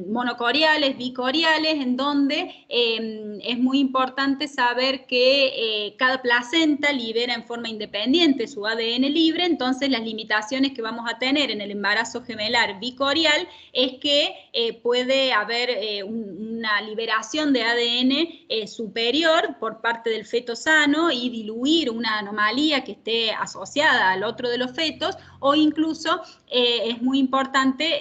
monocoriales, bicoriales, en donde es muy importante saber que cada placenta libera en forma independiente su ADN libre, entonces las limitaciones que vamos a tener en el embarazo gemelar bicorial es que puede haber una liberación de ADN superior por parte del feto sano y diluir una anomalía que esté asociada al otro de los fetos, o incluso es muy importante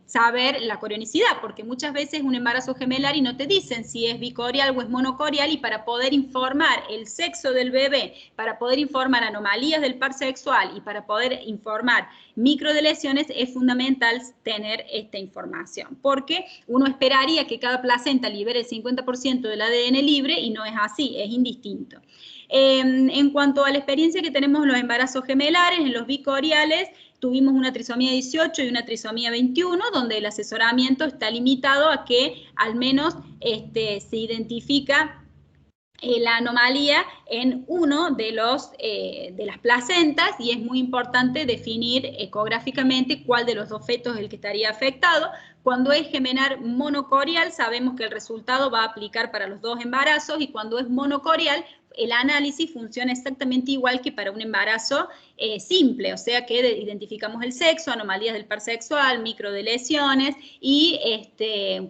saber la corionicidad, porque muchas veces un embarazo gemelar y no te dicen si es bicorial o es monocorial, y para poder informar el sexo del bebé, para poder informar anomalías del par sexual y para poder informar microlesiones, es fundamental tener esta información, porque uno esperaría que cada placenta libere el 50% del ADN libre y no es así, es indistinto. En cuanto a la experiencia que tenemos en los embarazos gemelares, en los bicoriales, tuvimos una trisomía 18 y una trisomía 21, donde el asesoramiento está limitado a que al menos se identifica la anomalía en uno de las placentas, y es muy importante definir ecográficamente cuál de los dos fetos es el que estaría afectado. Cuando es gemelar monocorial, sabemos que el resultado va a aplicar para los dos embarazos, y cuando es monocorial el análisis funciona exactamente igual que para un embarazo simple, o sea que identificamos el sexo, anomalías del par sexual, microdelesiones, y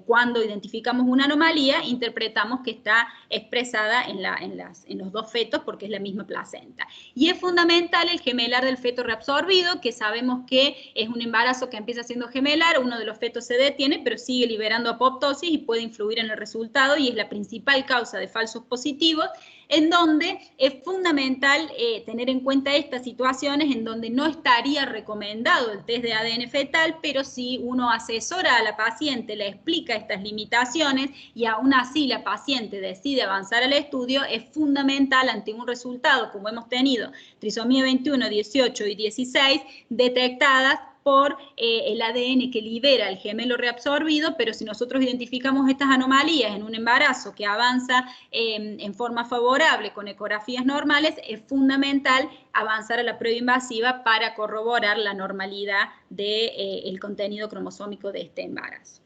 cuando identificamos una anomalía, interpretamos que está expresada en los dos fetos porque es la misma placenta. Y es fundamental el gemelar del feto reabsorbido, que sabemos que es un embarazo que empieza siendo gemelar, uno de los fetos se detiene, pero sigue liberando apoptosis y puede influir en el resultado, y es la principal causa de falsos positivos, en donde es fundamental tener en cuenta estas situaciones en donde no estaría recomendado el test de ADN fetal, pero si uno asesora a la paciente, le explica estas limitaciones y aún así la paciente decide avanzar al estudio, es fundamental ante un resultado como hemos tenido, trisomía 21, 18 y 16, detectadas por el ADN que libera el gemelo reabsorbido, pero si nosotros identificamos estas anomalías en un embarazo que avanza en forma favorable con ecografías normales, es fundamental avanzar a la prueba invasiva para corroborar la normalidad del contenido cromosómico de este embarazo.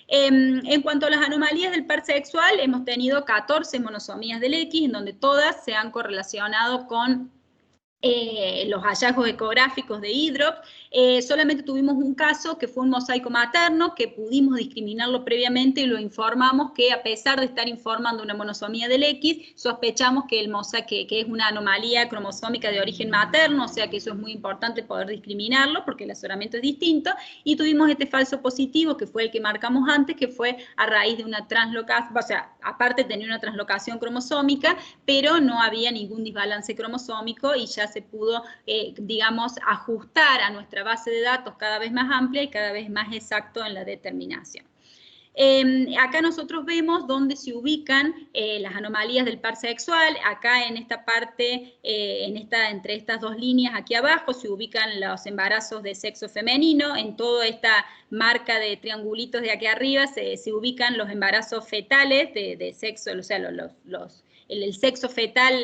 En cuanto a las anomalías del par sexual, hemos tenido 14 monosomías del X, en donde todas se han correlacionado con los hallazgos ecográficos de IDROP. Solamente tuvimos un caso que fue un mosaico materno, que pudimos discriminarlo previamente y lo informamos que, a pesar de estar informando una monosomía del X, sospechamos que el mosaico que es una anomalía cromosómica de origen materno, o sea que eso es muy importante poder discriminarlo porque el asesoramiento es distinto, y tuvimos este falso positivo que fue el que marcamos antes, que fue a raíz de una translocación, o sea, aparte tenía una translocación cromosómica, pero no había ningún desbalance cromosómico y ya se pudo, digamos, ajustar a nuestra base de datos cada vez más amplia y cada vez más exacto en la determinación. Acá nosotros vemos dónde se ubican las anomalías del par sexual. Acá en esta parte, entre estas dos líneas aquí abajo, se ubican los embarazos de sexo femenino. En toda esta marca de triangulitos de aquí arriba se ubican los embarazos fetales de sexo, o sea, el sexo fetal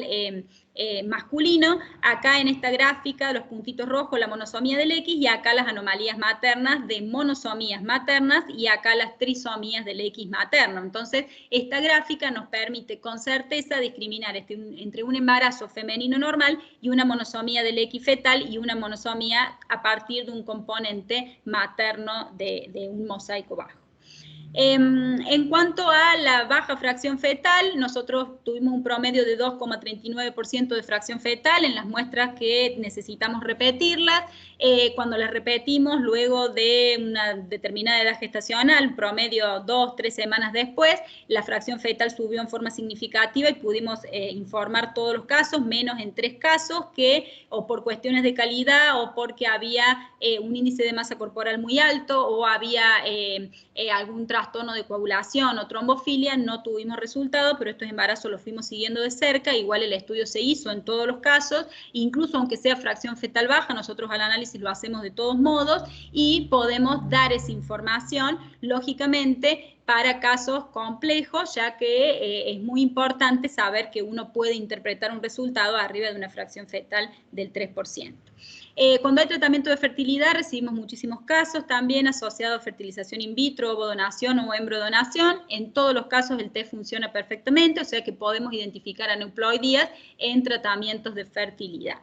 masculino. Acá en esta gráfica, los puntitos rojos, la monosomía del X, y acá las anomalías maternas de monosomías maternas, y acá las trisomías del X materno. Entonces, esta gráfica nos permite con certeza discriminar entre un embarazo femenino normal y una monosomía del X fetal y una monosomía a partir de un componente materno de un mosaico bajo. En cuanto a la baja fracción fetal, nosotros tuvimos un promedio de 2,39% de fracción fetal en las muestras que necesitamos repetirlas. Cuando las repetimos luego de una determinada edad gestacional, promedio 2-3 semanas después, la fracción fetal subió en forma significativa y pudimos informar todos los casos, menos en 3 casos que o por cuestiones de calidad o porque había un índice de masa corporal muy alto o había algún trastorno de coagulación o trombofilia, no tuvimos resultado, pero estos embarazos los fuimos siguiendo de cerca. Igual el estudio se hizo en todos los casos, incluso aunque sea fracción fetal baja, nosotros al análisis lo hacemos de todos modos y podemos dar esa información, lógicamente, para casos complejos, ya que es muy importante saber que uno puede interpretar un resultado arriba de una fracción fetal del 3%. Cuando hay tratamiento de fertilidad recibimos muchísimos casos también asociados a fertilización in vitro, ovodonación o embriodonación. En todos los casos el test funciona perfectamente, o sea que podemos identificar aneuploidías en tratamientos de fertilidad.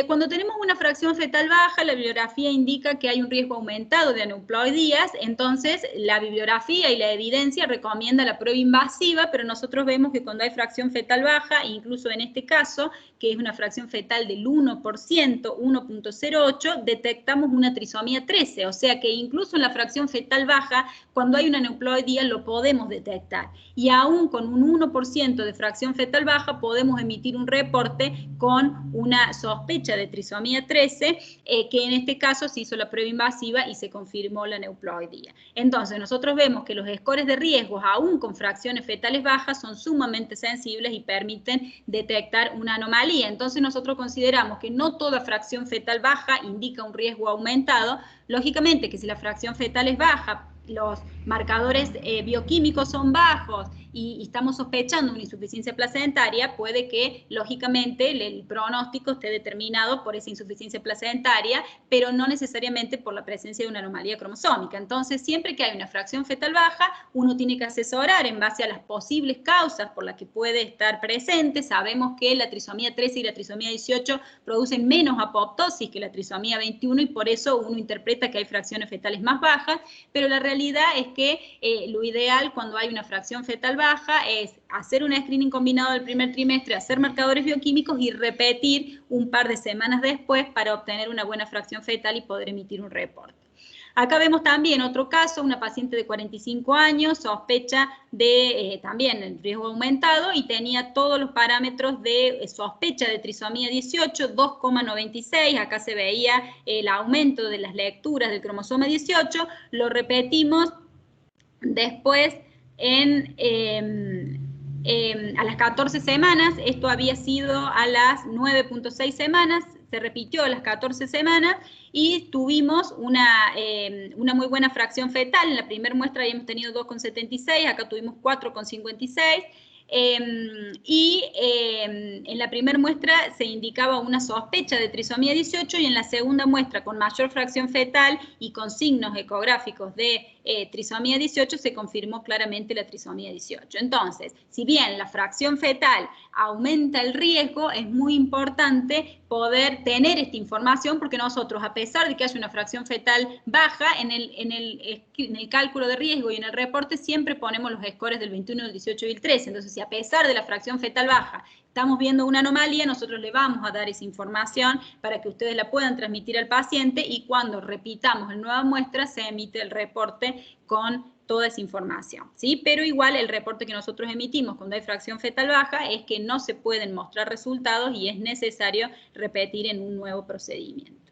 Cuando tenemos una fracción fetal baja, la bibliografía indica que hay un riesgo aumentado de aneuploidías, entonces la bibliografía y la evidencia recomienda la prueba invasiva, pero nosotros vemos que cuando hay fracción fetal baja, incluso en este caso, que es una fracción fetal del 1%, 1.08, detectamos una trisomía 13, o sea que incluso en la fracción fetal baja, cuando hay una aneuploidía lo podemos detectar, y aún con un 1% de fracción fetal baja podemos emitir un reporte con una sospecha de trisomía 13, que en este caso se hizo la prueba invasiva y se confirmó la aneuploidía. Entonces nosotros vemos que los scores de riesgos, aún con fracciones fetales bajas, son sumamente sensibles y permiten detectar una anomalía. Entonces nosotros consideramos que no toda fracción fetal baja indica un riesgo aumentado. Lógicamente que si la fracción fetal es baja, los marcadores bioquímicos son bajos y estamos sospechando una insuficiencia placentaria, puede que, lógicamente, el pronóstico esté determinado por esa insuficiencia placentaria, pero no necesariamente por la presencia de una anomalía cromosómica. Entonces, siempre que hay una fracción fetal baja, uno tiene que asesorar en base a las posibles causas por las que puede estar presente. Sabemos que la trisomía 13 y la trisomía 18 producen menos apoptosis que la trisomía 21 y por eso uno interpreta que hay fracciones fetales más bajas, pero la realidad es que lo ideal cuando hay una fracción fetal baja es hacer un screening combinado del primer trimestre, hacer marcadores bioquímicos y repetir un par de semanas después para obtener una buena fracción fetal y poder emitir un reporte. Acá vemos también otro caso, una paciente de 45 años, sospecha de también el riesgo aumentado y tenía todos los parámetros de sospecha de trisomía 18, 2,96, acá se veía el aumento de las lecturas del cromosoma 18, lo repetimos después a las 14 semanas, esto había sido a las 9.6 semanas, se repitió a las 14 semanas y tuvimos una muy buena fracción fetal. En la primera muestra habíamos tenido 2,76, acá tuvimos 4,56. En la primera muestra se indicaba una sospecha de trisomía 18 y en la segunda muestra con mayor fracción fetal y con signos ecográficos de trisomía 18 se confirmó claramente la trisomía 18. Entonces, si bien la fracción fetal aumenta el riesgo, es muy importante poder tener esta información porque nosotros, a pesar de que haya una fracción fetal baja, en el cálculo de riesgo y en el reporte siempre ponemos los scores del 21, del 18 y el 13. Entonces, si a pesar de la fracción fetal baja estamos viendo una anomalía, nosotros le vamos a dar esa información para que ustedes la puedan transmitir al paciente y cuando repitamos en nueva muestra se emite el reporte con toda esa información, ¿sí? Pero igual el reporte que nosotros emitimos cuando hay fracción fetal baja es que no se pueden mostrar resultados y es necesario repetir en un nuevo procedimiento.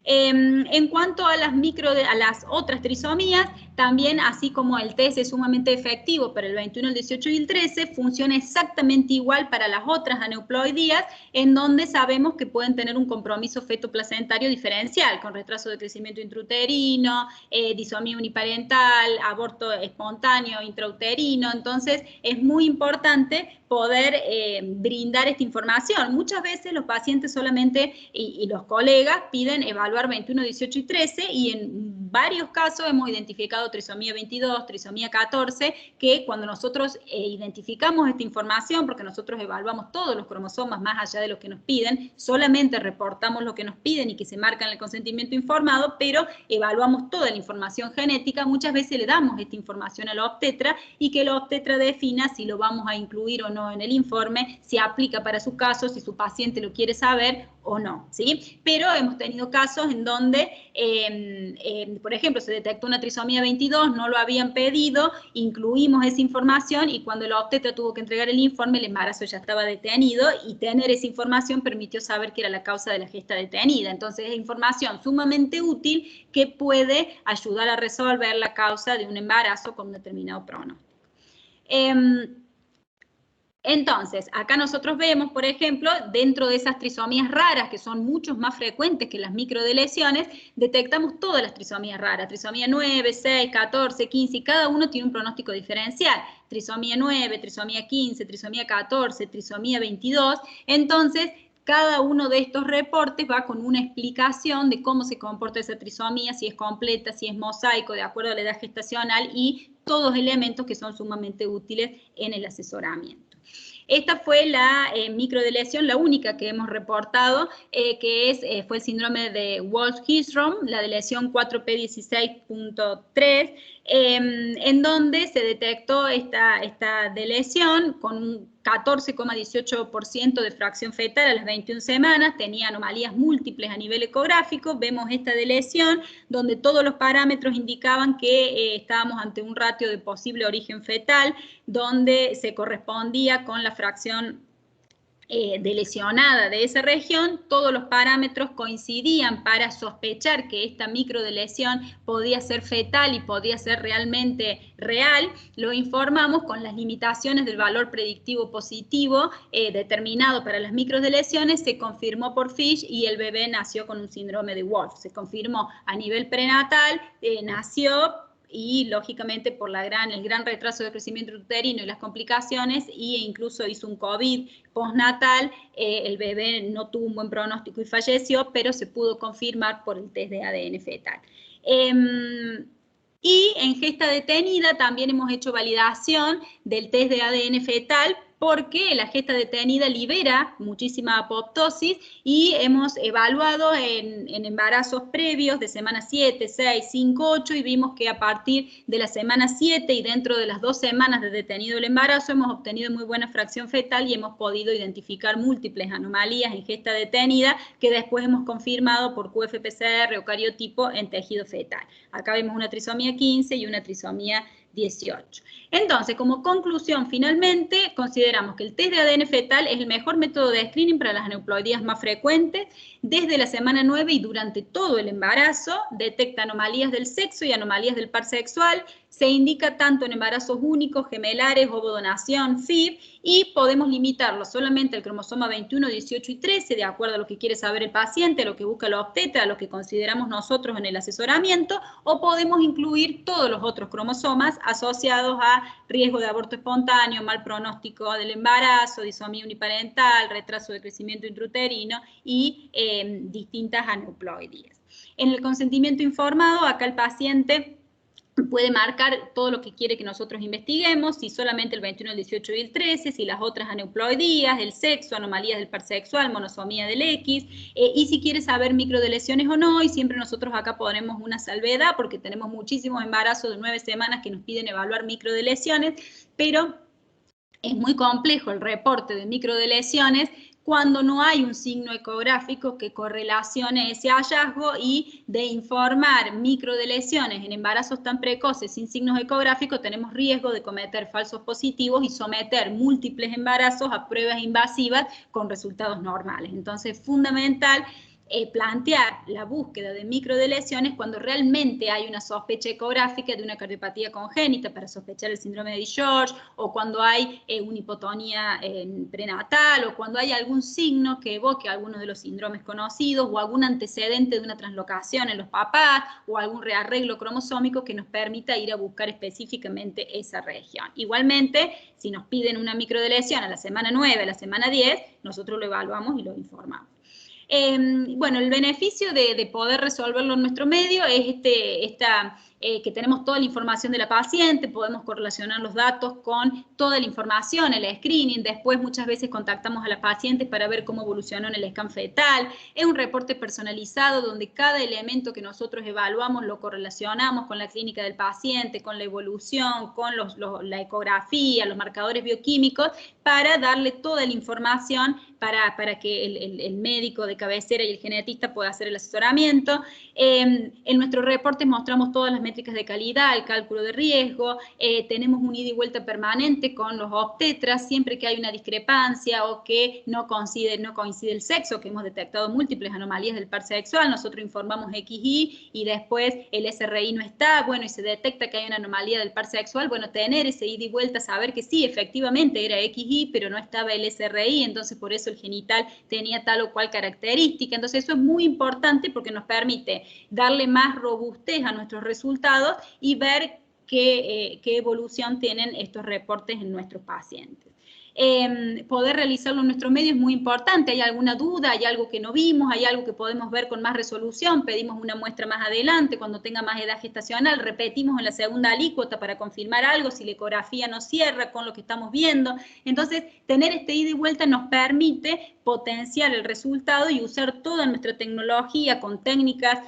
En cuanto a las otras trisomías, también así como el test es sumamente efectivo para el 21, el 18 y el 13, funciona exactamente igual para las otras aneuploidías, en donde sabemos que pueden tener un compromiso fetoplacentario diferencial, con retraso de crecimiento intrauterino, disomía uniparental, aborto espontáneo intrauterino. Entonces, es muy importante poder brindar esta información. Muchas veces los pacientes solamente, y los colegas, piden evaluar 21, 18 y 13, y en varios casos hemos identificado trisomía 22, trisomía 14, que cuando nosotros identificamos esta información, porque nosotros evaluamos todos los cromosomas más allá de lo que nos piden, solamente reportamos lo que nos piden y que se marca en el consentimiento informado, pero evaluamos toda la información genética, muchas veces le damos esta información al obstetra y que el obstetra defina si lo vamos a incluir o no en el informe, si aplica para su caso, si su paciente lo quiere saber o no, ¿sí? Pero hemos tenido casos en donde, por ejemplo, se detectó una trisomía 22, no lo habían pedido, incluimos esa información y cuando el obstetra tuvo que entregar el informe, el embarazo ya estaba detenido y tener esa información permitió saber que era la causa de la gesta detenida. Entonces, es información sumamente útil que puede ayudar a resolver la causa de un embarazo con un determinado pronóstico. Entonces, acá nosotros vemos, por ejemplo, dentro de esas trisomías raras, que son mucho más frecuentes que las microdeleciones, detectamos todas las trisomías raras, trisomía 9, 6, 14, 15, y cada uno tiene un pronóstico diferencial. Trisomía 9, trisomía 15, trisomía 14, trisomía 22, entonces cada uno de estos reportes va con una explicación de cómo se comporta esa trisomía, si es completa, si es mosaico, de acuerdo a la edad gestacional y todos elementos que son sumamente útiles en el asesoramiento. Esta fue la microdeleción, la única que hemos reportado, que fue el síndrome de Walsh-Hillstrom, la deleción 4P16.3, en donde se detectó esta deleción con un 14,18% de fracción fetal a las 21 semanas, tenía anomalías múltiples a nivel ecográfico. Vemos esta deleción donde todos los parámetros indicaban que estábamos ante un ratio de posible origen fetal, donde se correspondía con la fracción de lesionada de esa región, todos los parámetros coincidían para sospechar que esta microdeleción podía ser fetal y podía ser realmente real. Lo informamos con las limitaciones del valor predictivo positivo determinado para las microdeleciones, se confirmó por Fish y el bebé nació con un síndrome de Wolff. Se confirmó a nivel prenatal, nació y lógicamente por el gran retraso de crecimiento intrauterino y las complicaciones, e incluso hizo un COVID postnatal, el bebé no tuvo un buen pronóstico y falleció, pero se pudo confirmar por el test de ADN fetal. Y en gesta detenida también hemos hecho validación del test de ADN fetal, porque la gesta detenida libera muchísima apoptosis y hemos evaluado en embarazos previos de semana 7, 6, 5, 8 y vimos que a partir de la semana 7 y dentro de las 2 semanas de detenido el embarazo hemos obtenido muy buena fracción fetal y hemos podido identificar múltiples anomalías en gesta detenida que después hemos confirmado por QFPCR o cariotipo en tejido fetal. Acá vemos una trisomía 15 y una trisomía 18. Entonces, como conclusión, finalmente, consideramos que el test de ADN fetal es el mejor método de screening para las aneuploidías más frecuentes. Desde la semana 9 y durante todo el embarazo, detecta anomalías del sexo y anomalías del par sexual. Se indica tanto en embarazos únicos, gemelares, ovodonación, FIV, y podemos limitarlo solamente al cromosoma 21, 18 y 13, de acuerdo a lo que quiere saber el paciente, a lo que busca la obstetra, a lo que consideramos nosotros en el asesoramiento, o podemos incluir todos los otros cromosomas asociados a riesgo de aborto espontáneo, mal pronóstico del embarazo, disomía uniparental, retraso de crecimiento intrauterino y distintas aneuploidías. En el consentimiento informado, acá el paciente puede marcar todo lo que quiere que nosotros investiguemos, si solamente el 21, el 18 y el 13, si las otras aneuploidías, el sexo, anomalías del par sexual, monosomía del X, y si quiere saber microdelecciones o no, y siempre nosotros acá ponemos una salvedad, porque tenemos muchísimos embarazos de 9 semanas que nos piden evaluar microdelecciones, pero es muy complejo el reporte de microdelecciones cuando no hay un signo ecográfico que correlacione ese hallazgo, y de informar microdelecciones en embarazos tan precoces sin signos ecográficos tenemos riesgo de cometer falsos positivos y someter múltiples embarazos a pruebas invasivas con resultados normales. Entonces es fundamental plantear la búsqueda de microdelecciones cuando realmente hay una sospecha ecográfica de una cardiopatía congénita para sospechar el síndrome de George, o cuando hay una hipotonía prenatal, o cuando hay algún signo que evoque alguno de los síndromes conocidos, o algún antecedente de una translocación en los papás, o algún rearreglo cromosómico que nos permita ir a buscar específicamente esa región. Igualmente, si nos piden una microdelección a la semana 9, a la semana 10, nosotros lo evaluamos y lo informamos. Bueno, el beneficio de poder resolverlo en nuestro medio es que tenemos toda la información de la paciente, podemos correlacionar los datos con toda la información, el screening, después muchas veces contactamos a la paciente para ver cómo evolucionó en el scan fetal, es un reporte personalizado donde cada elemento que nosotros evaluamos lo correlacionamos con la clínica del paciente, con la evolución, con la ecografía, los marcadores bioquímicos, para darle toda la información para que el médico de cabecera y el genetista pueda hacer el asesoramiento. En nuestro reporte mostramos todas las métricas de calidad, el cálculo de riesgo, tenemos un ida y vuelta permanente con los obstetras, siempre que hay una discrepancia o que no coincide el sexo, que hemos detectado múltiples anomalías del par sexual, nosotros informamos XY y después el SRI no está, bueno, y se detecta que hay una anomalía del par sexual, bueno, tener ese ida y vuelta, saber que sí, efectivamente era XY, pero no estaba el SRI, entonces por eso el genital tenía tal o cual característica. Entonces eso es muy importante porque nos permite darle más robustez a nuestros resultados y ver qué evolución tienen estos reportes en nuestros pacientes. Poder realizarlo en nuestro medio es muy importante. ¿Hay alguna duda? ¿Hay algo que no vimos? ¿Hay algo que podemos ver con más resolución? Pedimos una muestra más adelante, cuando tenga más edad gestacional, repetimos en la segunda alícuota para confirmar algo, si la ecografía no cierra con lo que estamos viendo. Entonces, tener este ida y vuelta nos permite potenciar el resultado y usar toda nuestra tecnología con técnicas.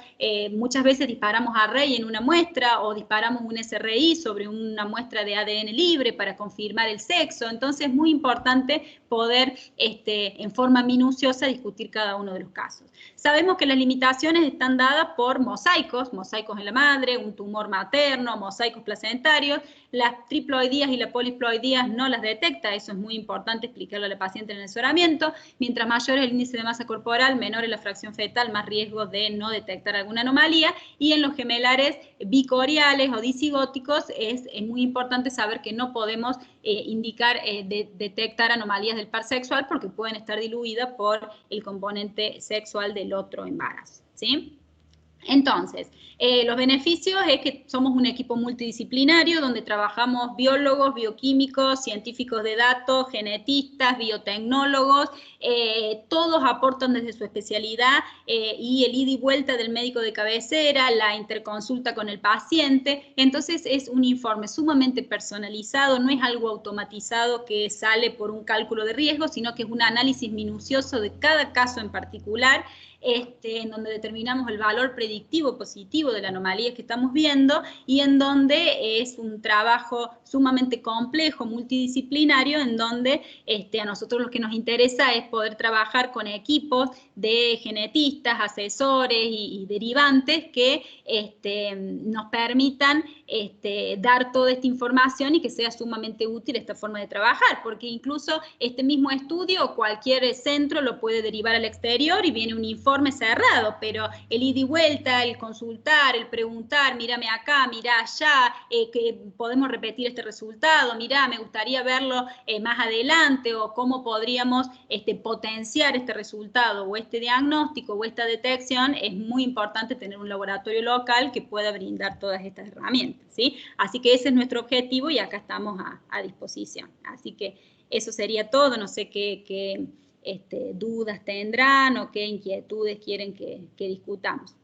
Muchas veces disparamos array en una muestra o disparamos un SRI sobre una muestra de ADN libre para confirmar el sexo. Entonces, es muy importante poder en forma minuciosa discutir cada uno de los casos. Sabemos que las limitaciones están dadas por mosaicos en la madre, un tumor materno, mosaicos placentarios. Las triploidías y las poliploidías no las detecta, eso es muy importante explicarlo a la paciente en el asesoramiento. Mientras mayor es el índice de masa corporal, menor es la fracción fetal, más riesgo de no detectar alguna anomalía. Y en los gemelares bicoriales o disigóticos es muy importante saber que no podemos detectar anomalías del par sexual porque pueden estar diluidas por el componente sexual del otro embarazo, ¿sí? Entonces, los beneficios es que somos un equipo multidisciplinario donde trabajamos biólogos, bioquímicos, científicos de datos, genetistas, biotecnólogos, todos aportan desde su especialidad y el ida y vuelta del médico de cabecera, la interconsulta con el paciente. Entonces es un informe sumamente personalizado, no es algo automatizado que sale por un cálculo de riesgo, sino que es un análisis minucioso de cada caso en particular, en donde determinamos el valor predictivo positivo de la anomalía que estamos viendo y en donde es un trabajo sumamente complejo, multidisciplinario, en donde a nosotros lo que nos interesa es poder trabajar con equipos de genetistas, asesores y derivantes que nos permitan dar toda esta información y que sea sumamente útil esta forma de trabajar, porque incluso este mismo estudio o cualquier centro lo puede derivar al exterior y viene un informe cerrado, pero el ida y vuelta, el consultar, el preguntar, mírame acá, mirá allá, que podemos repetir este resultado, mirá, me gustaría verlo más adelante, o cómo podríamos potenciar este resultado o este diagnóstico o esta detección, es muy importante tener un laboratorio local que pueda brindar todas estas herramientas, ¿sí? Así que ese es nuestro objetivo y acá estamos a disposición. Así que eso sería todo, no sé qué dudas tendrán o qué inquietudes quieren que discutamos.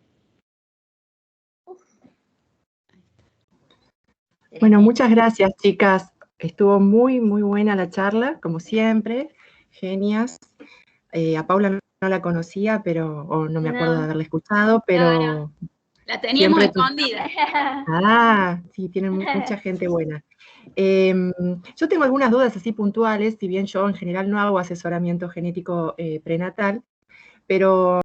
Bueno, muchas gracias, chicas. Estuvo muy, muy buena la charla, como siempre. Genias. A Paula no la conocía, o no me acuerdo de haberla escuchado, pero... No. La teníamos siempre escondida. Ah, sí, tienen mucha gente buena. Yo tengo algunas dudas así puntuales, si bien yo en general no hago asesoramiento genético prenatal, pero